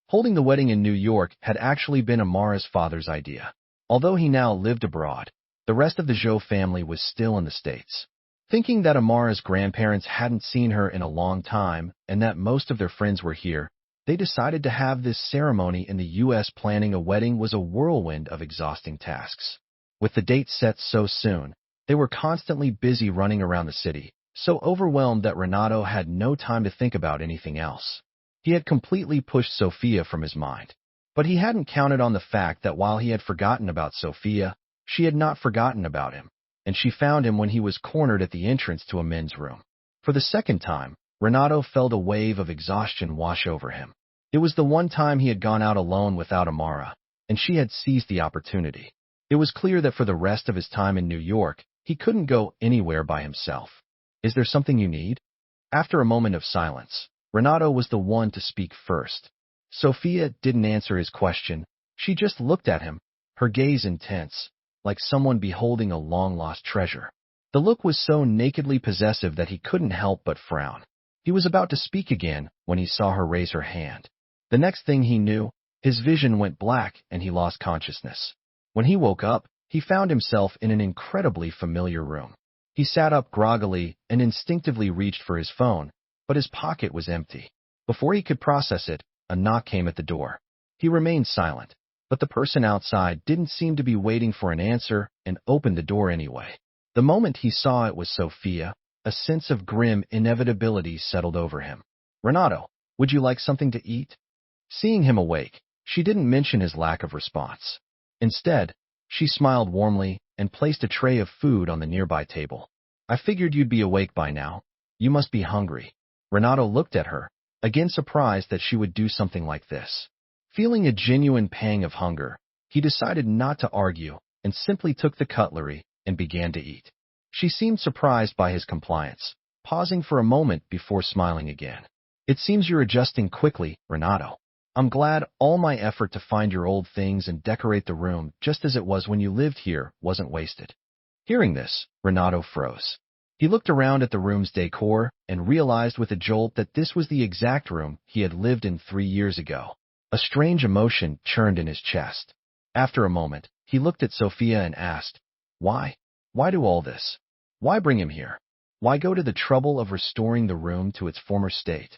Holding the wedding in New York had actually been Amara's father's idea. Although he now lived abroad, the rest of the Zhou family was still in the States. Thinking that Amara's grandparents hadn't seen her in a long time and that most of their friends were here, they decided to have this ceremony in the U.S. Planning a wedding was a whirlwind of exhausting tasks. With the date set so soon, they were constantly busy running around the city, so overwhelmed that Renado had no time to think about anything else. He had completely pushed Sophia from his mind. But he hadn't counted on the fact that while he had forgotten about Sophia, she had not forgotten about him, and she found him when he was cornered at the entrance to a men's room. For the second time, Renado felt a wave of exhaustion wash over him. It was the one time he had gone out alone without Amara, and she had seized the opportunity. It was clear that for the rest of his time in New York, he couldn't go anywhere by himself. Is there something you need? After a moment of silence, Renado was the one to speak first. Sophia didn't answer his question. She just looked at him, her gaze intense, like someone beholding a long-lost treasure. The look was so nakedly possessive that he couldn't help but frown. He was about to speak again when he saw her raise her hand. The next thing he knew, his vision went black and he lost consciousness. When he woke up, he found himself in an incredibly familiar room. He sat up groggily and instinctively reached for his phone, but his pocket was empty. Before he could process it, a knock came at the door. He remained silent, but the person outside didn't seem to be waiting for an answer and opened the door anyway. The moment he saw it was Sophia, a sense of grim inevitability settled over him. Renado, would you like something to eat? Seeing him awake, she didn't mention his lack of response. Instead, she smiled warmly and placed a tray of food on the nearby table. I figured you'd be awake by now. You must be hungry. Renado looked at her, again surprised that she would do something like this. Feeling a genuine pang of hunger, he decided not to argue and simply took the cutlery and began to eat. She seemed surprised by his compliance, pausing for a moment before smiling again. It seems you're adjusting quickly, Renado. I'm glad all my effort to find your old things and decorate the room just as it was when you lived here wasn't wasted. Hearing this, Renado froze. He looked around at the room's decor and realized with a jolt that this was the exact room he had lived in 3 years ago. A strange emotion churned in his chest. After a moment, he looked at Sophia and asked, Why? Why do all this? Why bring him here? Why go to the trouble of restoring the room to its former state?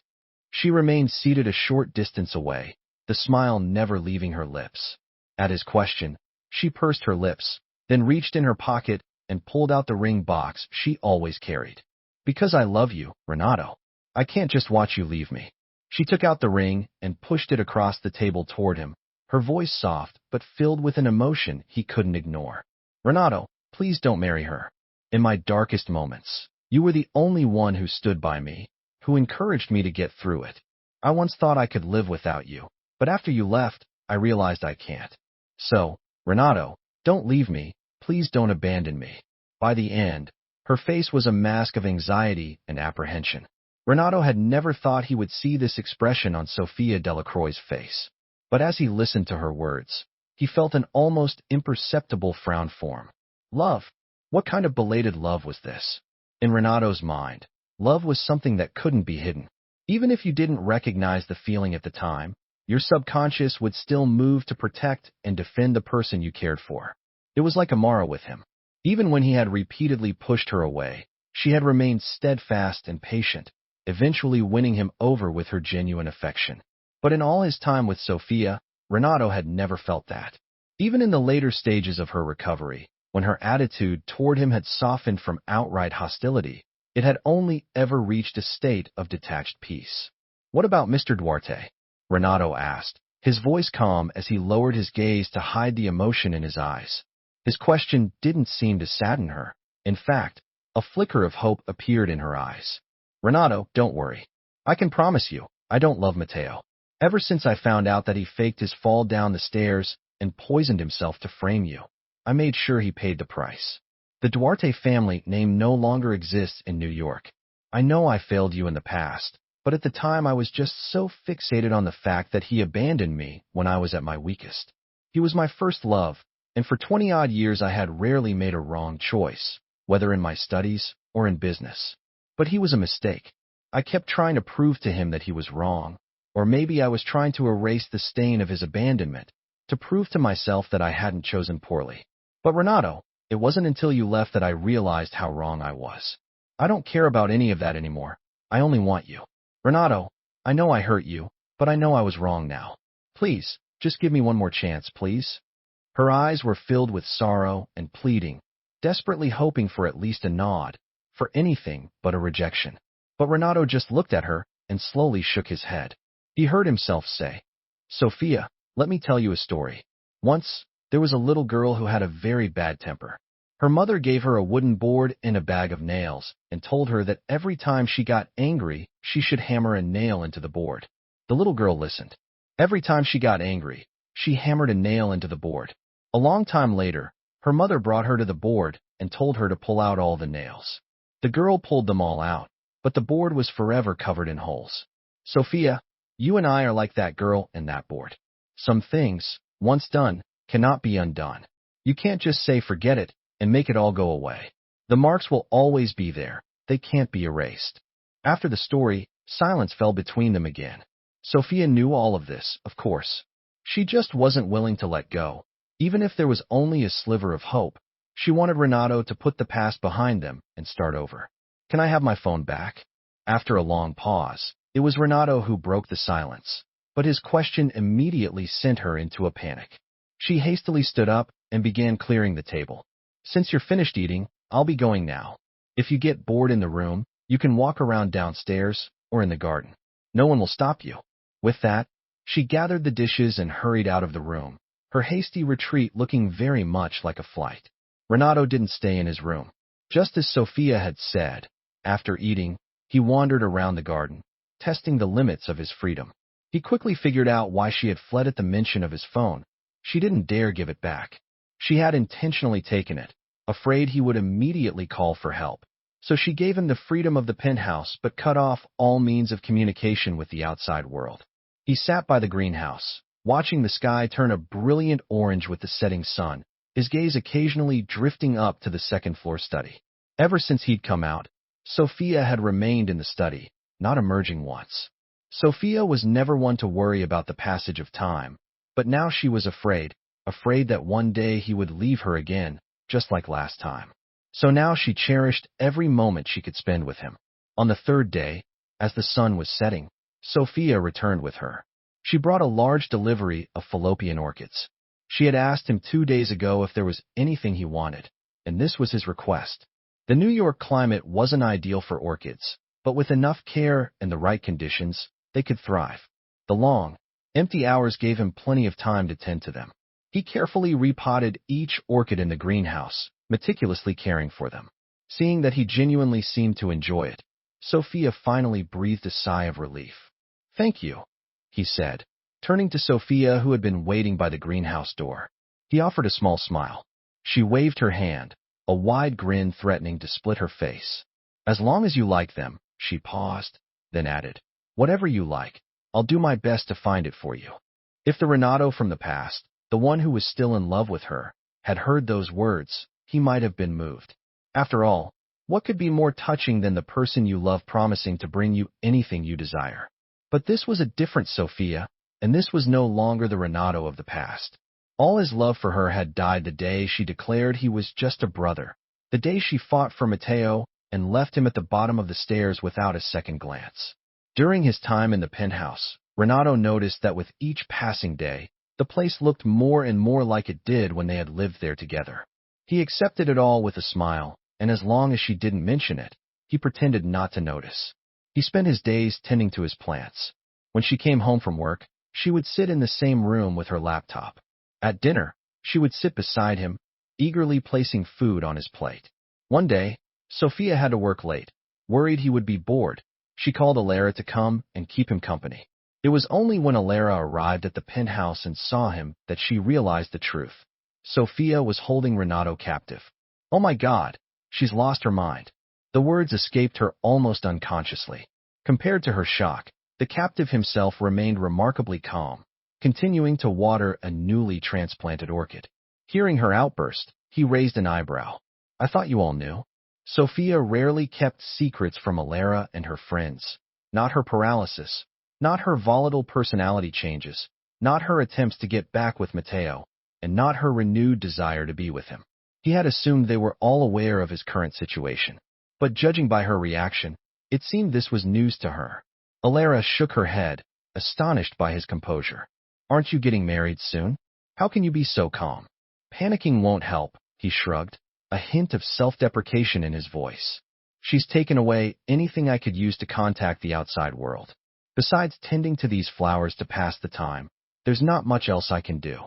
She remained seated a short distance away, the smile never leaving her lips. At his question, she pursed her lips, then reached in her pocket and pulled out the ring box she always carried. Because I love you, Renado. I can't just watch you leave me. She took out the ring and pushed it across the table toward him, her voice soft but filled with an emotion he couldn't ignore. Renado, please don't marry her. In my darkest moments, you were the only one who stood by me, who encouraged me to get through it. I once thought I could live without you, but after you left, I realized I can't. So, Renado, don't leave me, please don't abandon me. By the end, her face was a mask of anxiety and apprehension. Renado had never thought he would see this expression on Sophia Delacroix's face. But as he listened to her words, he felt an almost imperceptible frown form. Love? What kind of belated love was this? In Renado's mind, love was something that couldn't be hidden. Even if you didn't recognize the feeling at the time, your subconscious would still move to protect and defend the person you cared for. It was like Amara with him. Even when he had repeatedly pushed her away, she had remained steadfast and patient, eventually winning him over with her genuine affection. But in all his time with Sophia, Renado had never felt that. Even in the later stages of her recovery, when her attitude toward him had softened from outright hostility, it had only ever reached a state of detached peace. "What about Mr. Duarte?" Renado asked, his voice calm as he lowered his gaze to hide the emotion in his eyes. His question didn't seem to sadden her. In fact, a flicker of hope appeared in her eyes. "Renado, don't worry. I can promise you, I don't love Matteo. Ever since I found out that he faked his fall down the stairs and poisoned himself to frame you, I made sure he paid the price. The Duarte family name no longer exists in New York. I know I failed you in the past, but at the time I was just so fixated on the fact that he abandoned me when I was at my weakest. He was my first love, and for 20-odd years I had rarely made a wrong choice, whether in my studies or in business. But he was a mistake. I kept trying to prove to him that he was wrong, or maybe I was trying to erase the stain of his abandonment, to prove to myself that I hadn't chosen poorly. But Renado, it wasn't until you left that I realized how wrong I was. I don't care about any of that anymore. I only want you. Renado, I know I hurt you, but I know I was wrong now. Please, just give me one more chance, please." Her eyes were filled with sorrow and pleading, desperately hoping for at least a nod, for anything but a rejection. But Renado just looked at her and slowly shook his head. He heard himself say, "Sophia, let me tell you a story. Once, there was a little girl who had a very bad temper. Her mother gave her a wooden board and a bag of nails and told her that every time she got angry, she should hammer a nail into the board. The little girl listened. Every time she got angry, she hammered a nail into the board. A long time later, her mother brought her to the board and told her to pull out all the nails. The girl pulled them all out, but the board was forever covered in holes. Sophia, you and I are like that girl and that board. Some things, once done, cannot be undone. You can't just say forget it and make it all go away. The marks will always be there. They can't be erased." After the story, silence fell between them again. Sophia knew all of this, of course. She just wasn't willing to let go. Even if there was only a sliver of hope, she wanted Renado to put the past behind them and start over. "Can I have my phone back?" After a long pause, it was Renado who broke the silence, but his question immediately sent her into a panic. She hastily stood up and began clearing the table. "Since you're finished eating, I'll be going now. If you get bored in the room, you can walk around downstairs or in the garden. No one will stop you." With that, she gathered the dishes and hurried out of the room, her hasty retreat looking very much like a flight. Renado didn't stay in his room. Just as Sophia had said, after eating, he wandered around the garden, testing the limits of his freedom. He quickly figured out why she had fled at the mention of his phone. She didn't dare give it back. She had intentionally taken it, afraid he would immediately call for help. So she gave him the freedom of the penthouse but cut off all means of communication with the outside world. He sat by the greenhouse, watching the sky turn a brilliant orange with the setting sun, his gaze occasionally drifting up to the second-floor study. Ever since he'd come out, Sophia had remained in the study, not emerging once. Sophia was never one to worry about the passage of time, but now she was afraid that one day he would leave her again, just like last time. So now she cherished every moment she could spend with him. On the third day, as the sun was setting, Sophia returned with her. She brought a large delivery of fallopian orchids. She had asked him 2 days ago if there was anything he wanted, and this was his request. The New York climate wasn't ideal for orchids, but with enough care and the right conditions, they could thrive. The long, empty hours gave him plenty of time to tend to them. He carefully repotted each orchid in the greenhouse, meticulously caring for them. Seeing that he genuinely seemed to enjoy it, Sophia finally breathed a sigh of relief. "Thank you," he said, turning to Sophia, who had been waiting by the greenhouse door. He offered a small smile. She waved her hand, a wide grin threatening to split her face. "As long as you like them," she paused, then added, "whatever you like, I'll do my best to find it for you." If the Renado from the past, the one who was still in love with her, had heard those words, he might have been moved. After all, what could be more touching than the person you love promising to bring you anything you desire? But this was a different Sophia, and this was no longer the Renado of the past. All his love for her had died the day she declared he was just a brother, the day she fought for Matteo and left him at the bottom of the stairs without a second glance. During his time in the penthouse, Renado noticed that with each passing day, the place looked more and more like it did when they had lived there together. He accepted it all with a smile, and as long as she didn't mention it, he pretended not to notice. He spent his days tending to his plants. When she came home from work, she would sit in the same room with her laptop. At dinner, she would sit beside him, eagerly placing food on his plate. One day, Sophia had to work late. Worried he would be bored, she called Amara to come and keep him company. It was only when Amara arrived at the penthouse and saw him that she realized the truth. Sophia was holding Renado captive. Oh my God, she's lost her mind. The words escaped her almost unconsciously. Compared to her shock, the captive himself remained remarkably calm, continuing to water a newly transplanted orchid. Hearing her outburst, he raised an eyebrow. I thought you all knew. Sophia rarely kept secrets from Amara and her friends. Not her paralysis, not her volatile personality changes, not her attempts to get back with Matteo, and not her renewed desire to be with him. He had assumed they were all aware of his current situation. But judging by her reaction, it seemed this was news to her. Amara shook her head, astonished by his composure. Aren't you getting married soon? How can you be so calm? Panicking won't help, he shrugged, a hint of self-deprecation in his voice. She's taken away anything I could use to contact the outside world. Besides tending to these flowers to pass the time, there's not much else I can do.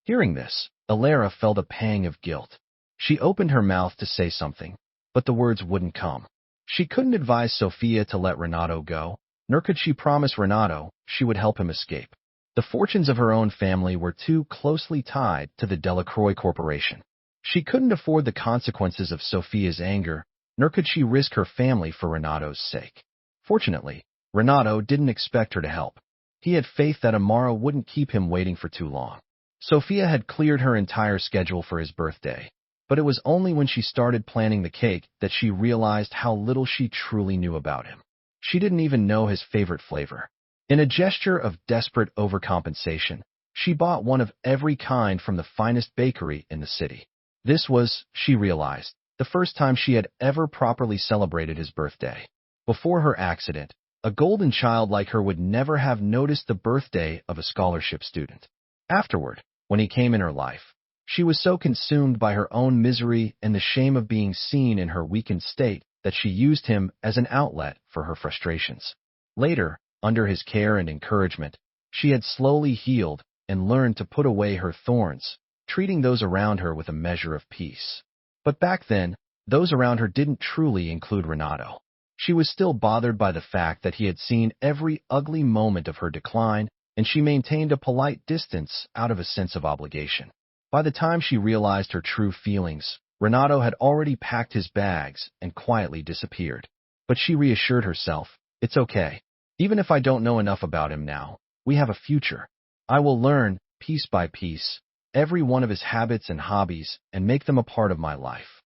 Hearing this, Amara felt a pang of guilt. She opened her mouth to say something, but the words wouldn't come. She couldn't advise Sophia to let Renado go, nor could she promise Renado she would help him escape. The fortunes of her own family were too closely tied to the Delacroix Corporation. She couldn't afford the consequences of Sophia's anger, nor could she risk her family for Renado's sake. Fortunately, Renado didn't expect her to help. He had faith that Amara wouldn't keep him waiting for too long. Sophia had cleared her entire schedule for his birthday, but it was only when she started planning the cake that she realized how little she truly knew about him. She didn't even know his favorite flavor. In a gesture of desperate overcompensation, she bought one of every kind from the finest bakery in the city. This was, she realized, the first time she had ever properly celebrated his birthday. Before her accident, a golden child like her would never have noticed the birthday of a scholarship student. Afterward, when he came in her life, she was so consumed by her own misery and the shame of being seen in her weakened state that she used him as an outlet for her frustrations. Later, under his care and encouragement, she had slowly healed and learned to put away her thorns, treating those around her with a measure of peace. But back then, those around her didn't truly include Renado. She was still bothered by the fact that he had seen every ugly moment of her decline, and she maintained a polite distance out of a sense of obligation. By the time she realized her true feelings, Renado had already packed his bags and quietly disappeared. But she reassured herself, it's okay. Even if I don't know enough about him now, we have a future. I will learn, piece by piece, every one of his habits and hobbies and make them a part of my life.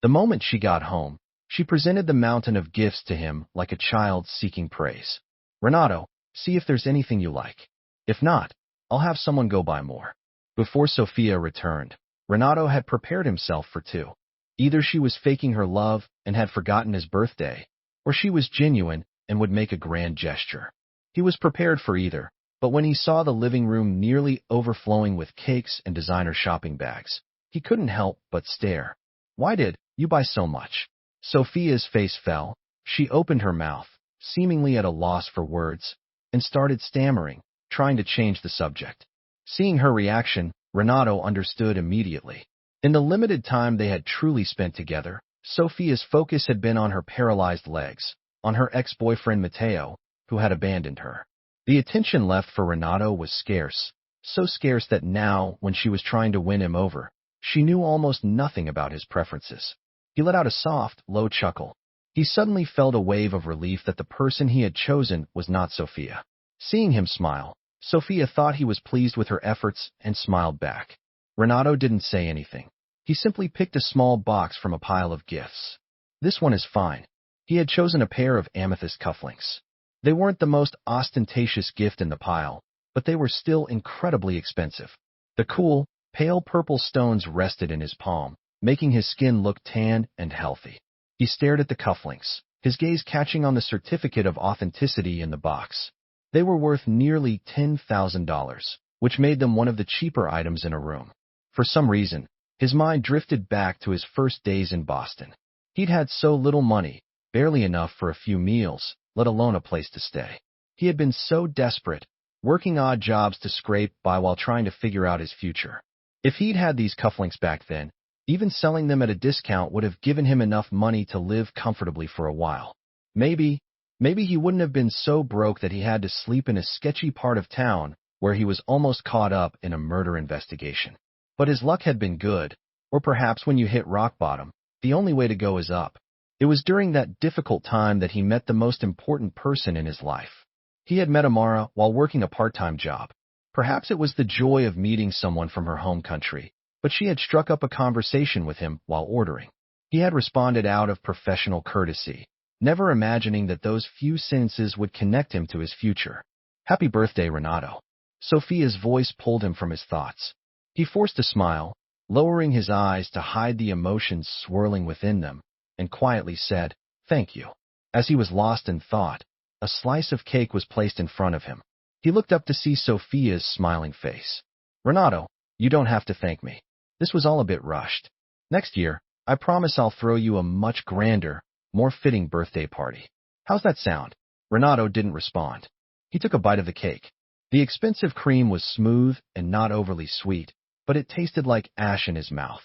The moment she got home, she presented the mountain of gifts to him like a child seeking praise. Renado, see if there's anything you like. If not, I'll have someone go buy more. Before Sophia returned, Renado had prepared himself for two. Either she was faking her love and had forgotten his birthday, or she was genuine and would make a grand gesture. He was prepared for either, but when he saw the living room nearly overflowing with cakes and designer shopping bags, he couldn't help but stare. Why did you buy so much? Sophia's face fell. She opened her mouth, seemingly at a loss for words, and started stammering, trying to change the subject. Seeing her reaction, Renado understood immediately. In the limited time they had truly spent together, Sophia's focus had been on her paralyzed legs, on her ex-boyfriend Matteo, who had abandoned her. The attention left for Renado was scarce, so scarce that now, when she was trying to win him over, she knew almost nothing about his preferences. He let out a soft, low chuckle. He suddenly felt a wave of relief that the person he had chosen was not Sophia. Seeing him smile, Sophia thought he was pleased with her efforts and smiled back. Renado didn't say anything. He simply picked a small box from a pile of gifts. This one is fine. He had chosen a pair of amethyst cufflinks. They weren't the most ostentatious gift in the pile, but they were still incredibly expensive. The cool, pale purple stones rested in his palm, making his skin look tan and healthy. He stared at the cufflinks, his gaze catching on the certificate of authenticity in the box. They were worth nearly $10,000, which made them one of the cheaper items in a room. For some reason, His mind drifted back to his first days in Boston. He'd had so little money, barely enough for a few meals, let alone a place to stay. He had been so desperate, working odd jobs to scrape by while trying to figure out his future. If he'd had these cufflinks back then, even selling them at a discount would have given him enough money to live comfortably for a while. Maybe he wouldn't have been so broke that he had to sleep in a sketchy part of town where he was almost caught up in a murder investigation. But his luck had been good, or perhaps when you hit rock bottom, the only way to go is up. It was during that difficult time that he met the most important person in his life. He had met Amara while working a part-time job. Perhaps it was the joy of meeting someone from her home country, but she had struck up a conversation with him while ordering. He had responded out of professional courtesy, never imagining that those few sentences would connect him to his future. Happy birthday, Renado. Sophia's voice pulled him from his thoughts. He forced a smile, lowering his eyes to hide the emotions swirling within them, and quietly said, "Thank you." As he was lost in thought, a slice of cake was placed in front of him. He looked up to see Sophia's smiling face. "Renado, you don't have to thank me. This was all a bit rushed. Next year, I promise I'll throw you a much grander, more fitting birthday party. How's that sound?" Renado didn't respond. He took a bite of the cake. The expensive cream was smooth and not overly sweet, but it tasted like ash in his mouth.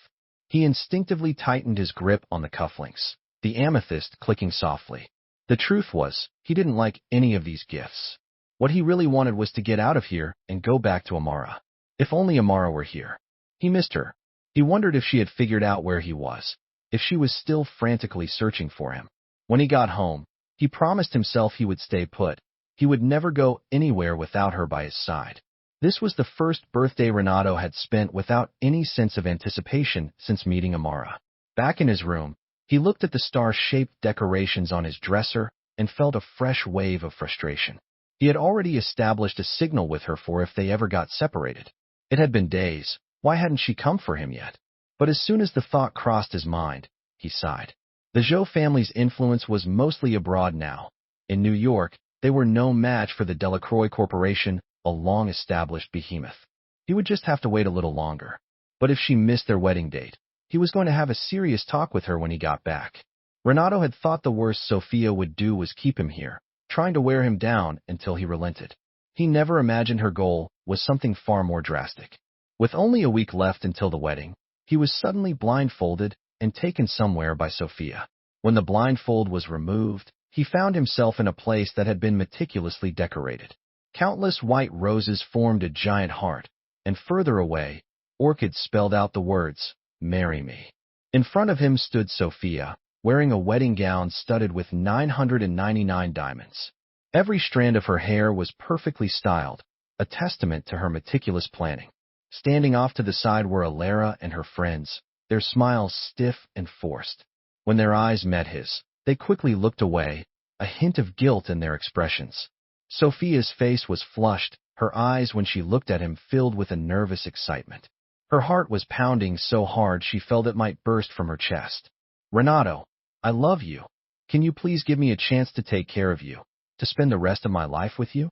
He instinctively tightened his grip on the cufflinks, the amethyst clicking softly. The truth was, he didn't like any of these gifts. What he really wanted was to get out of here and go back to Amara. If only Amara were here. He missed her. He wondered if she had figured out where he was, if she was still frantically searching for him. When he got home, he promised himself he would stay put. He would never go anywhere without her by his side. This was the first birthday Renado had spent without any sense of anticipation since meeting Amara. Back in his room, he looked at the star-shaped decorations on his dresser and felt a fresh wave of frustration. He had already established a signal with her for if they ever got separated. It had been days. Why hadn't she come for him yet? But as soon as the thought crossed his mind, he sighed. The Zhou family's influence was mostly abroad now. In New York, they were no match for the Delacroix Corporation, a long-established behemoth. He would just have to wait a little longer. But if she missed their wedding date, he was going to have a serious talk with her when he got back. Renado had thought the worst Sophia would do was keep him here, trying to wear him down until he relented. He never imagined her goal was something far more drastic. With only a week left until the wedding, he was suddenly blindfolded and taken somewhere by Sophia. When the blindfold was removed, he found himself in a place that had been meticulously decorated. Countless white roses formed a giant heart, and further away, orchids spelled out the words, "Marry me." In front of him stood Sophia, wearing a wedding gown studded with 999 diamonds. Every strand of her hair was perfectly styled, a testament to her meticulous planning. Standing off to the side were Alara and her friends, their smiles stiff and forced. When their eyes met his, they quickly looked away, a hint of guilt in their expressions. Sophia's face was flushed, her eyes when she looked at him filled with a nervous excitement. Her heart was pounding so hard she felt it might burst from her chest. "Renado, I love you. Can you please give me a chance to take care of you, to spend the rest of my life with you?"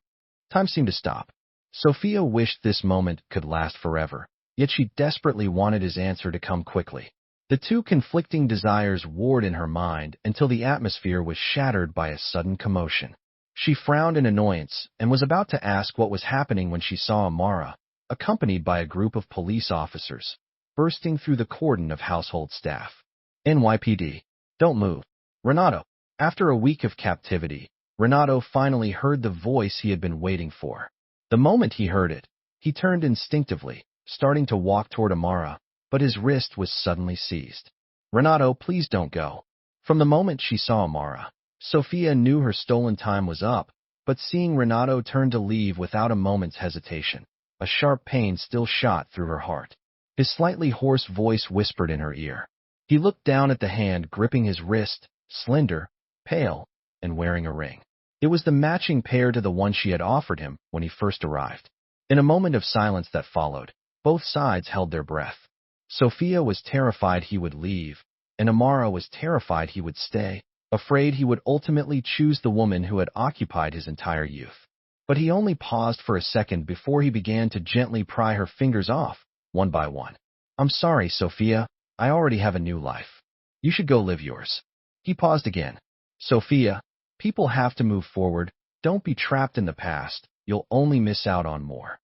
Time seemed to stop. Sophia wished this moment could last forever, yet she desperately wanted his answer to come quickly. The two conflicting desires warred in her mind until the atmosphere was shattered by a sudden commotion. She frowned in annoyance and was about to ask what was happening when she saw Amara, accompanied by a group of police officers, bursting through the cordon of household staff. "NYPD, don't move." Renado. After a week of captivity, Renado finally heard the voice he had been waiting for. The moment he heard it, he turned instinctively, starting to walk toward Amara, but his wrist was suddenly seized. "Renado, please don't go." From the moment she saw Amara, Sophia knew her stolen time was up, but seeing Renado turn to leave without a moment's hesitation, a sharp pain still shot through her heart. His slightly hoarse voice whispered in her ear. He looked down at the hand gripping his wrist, slender, pale, and wearing a ring. It was the matching pair to the one she had offered him when he first arrived. In a moment of silence that followed, both sides held their breath. Sophia was terrified he would leave, and Amara was terrified he would stay, afraid he would ultimately choose the woman who had occupied his entire youth. But he only paused for a second before he began to gently pry her fingers off, one by one. I'm sorry, Sophia. I already have a new life. You should go live yours. He paused again. Sophia, people have to move forward. Don't be trapped in the past. You'll only miss out on more.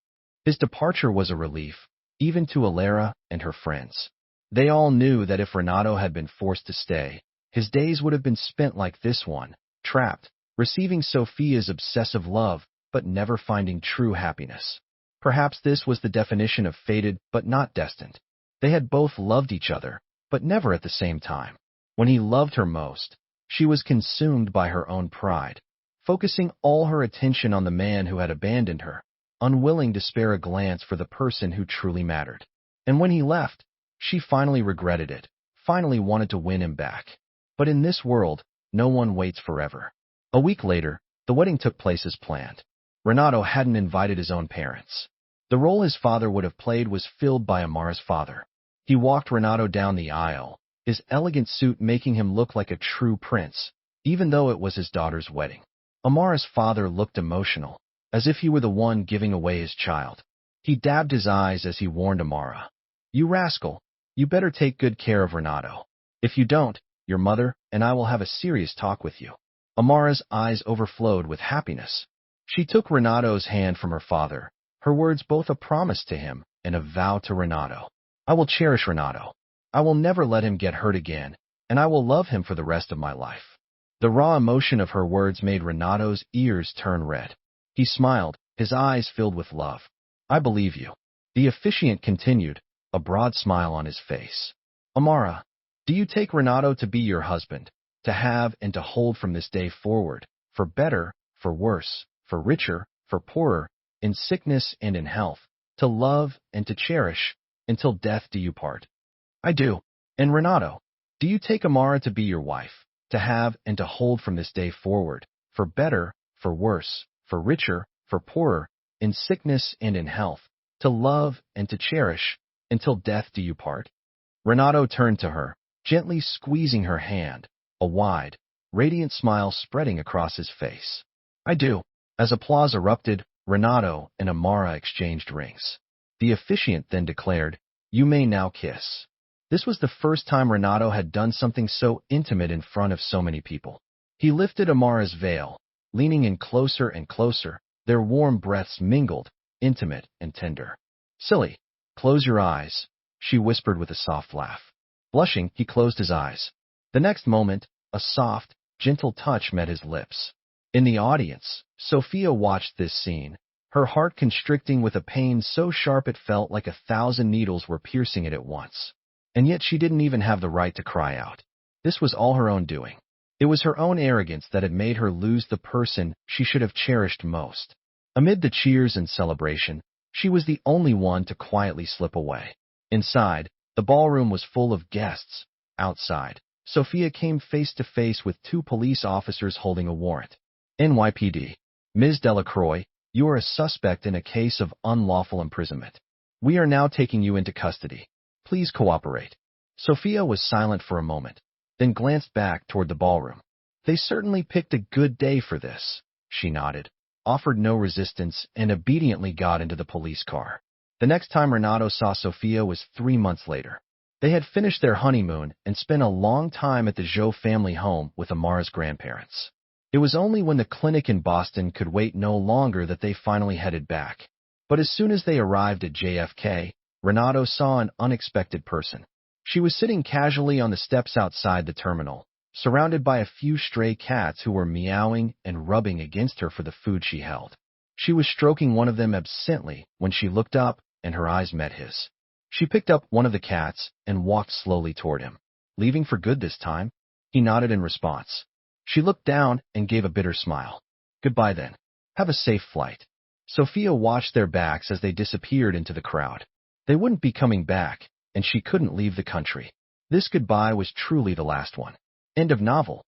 His departure was a relief, even to Alara and her friends. They all knew that if Renado had been forced to stay, his days would have been spent like this one, trapped, receiving Sophia's obsessive love, but never finding true happiness. Perhaps this was the definition of fated but not destined. They had both loved each other, but never at the same time. When he loved her most, she was consumed by her own pride, focusing all her attention on the man who had abandoned her, unwilling to spare a glance for the person who truly mattered. And when he left, she finally regretted it, finally wanted to win him back. But in this world, no one waits forever. A week later, the wedding took place as planned. Renado hadn't invited his own parents. The role his father would have played was filled by Amara's father. He walked Renado down the aisle, his elegant suit making him look like a true prince, even though it was his daughter's wedding. Amara's father looked emotional, as if he were the one giving away his child. He dabbed his eyes as he warned Amara. You rascal, you better take good care of Renado. If you don't, your mother and I will have a serious talk with you. Amara's eyes overflowed with happiness. She took Renado's hand from her father, her words both a promise to him and a vow to Renado. I will cherish Renado. I will never let him get hurt again, and I will love him for the rest of my life. The raw emotion of her words made Renado's ears turn red. He smiled, his eyes filled with love. I believe you. The officiant continued, a broad smile on his face. Amara, do you take Renado to be your husband, to have and to hold from this day forward, for better, for worse, for richer, for poorer, in sickness and in health, to love and to cherish, until death do you part? I do. And Renado, do you take Amara to be your wife, to have and to hold from this day forward, for better, for worse, for richer, for poorer, in sickness and in health, to love and to cherish, until death do you part? Renado turned to her, gently squeezing her hand, a wide, radiant smile spreading across his face. I do. As applause erupted, Renado and Amara exchanged rings. The officiant then declared, You may now kiss. This was the first time Renado had done something so intimate in front of so many people. He lifted Amara's veil, leaning in closer and closer, their warm breaths mingled, intimate and tender. Silly, close your eyes, she whispered with a soft laugh. Blushing, he closed his eyes. The next moment, a soft, gentle touch met his lips. In the audience, Sophia watched this scene, her heart constricting with a pain so sharp it felt like 1,000 needles were piercing it at once. And yet she didn't even have the right to cry out. This was all her own doing. It was her own arrogance that had made her lose the person she should have cherished most. Amid the cheers and celebration, she was the only one to quietly slip away. Inside, the ballroom was full of guests. Outside, Sophia came face to face with 2 police officers holding a warrant. NYPD. Ms. Delacroix, you are a suspect in a case of unlawful imprisonment. We are now taking you into custody. Please cooperate. Sophia was silent for a moment, then glanced back toward the ballroom. They certainly picked a good day for this. She nodded, offered no resistance, and obediently got into the police car. The next time Renado saw Sophia was 3 months later. They had finished their honeymoon and spent a long time at the Jo family home with Amara's grandparents. It was only when the clinic in Boston could wait no longer that they finally headed back. But as soon as they arrived at JFK, Renado saw an unexpected person. She was sitting casually on the steps outside the terminal, surrounded by a few stray cats who were meowing and rubbing against her for the food she held. She was stroking one of them absently when she looked up and her eyes met his. She picked up one of the cats and walked slowly toward him. Leaving for good this time? He nodded in response. She looked down and gave a bitter smile. Goodbye then. Have a safe flight. Sophia watched their backs as they disappeared into the crowd. They wouldn't be coming back, and she couldn't leave the country. This goodbye was truly the last one. End of novel.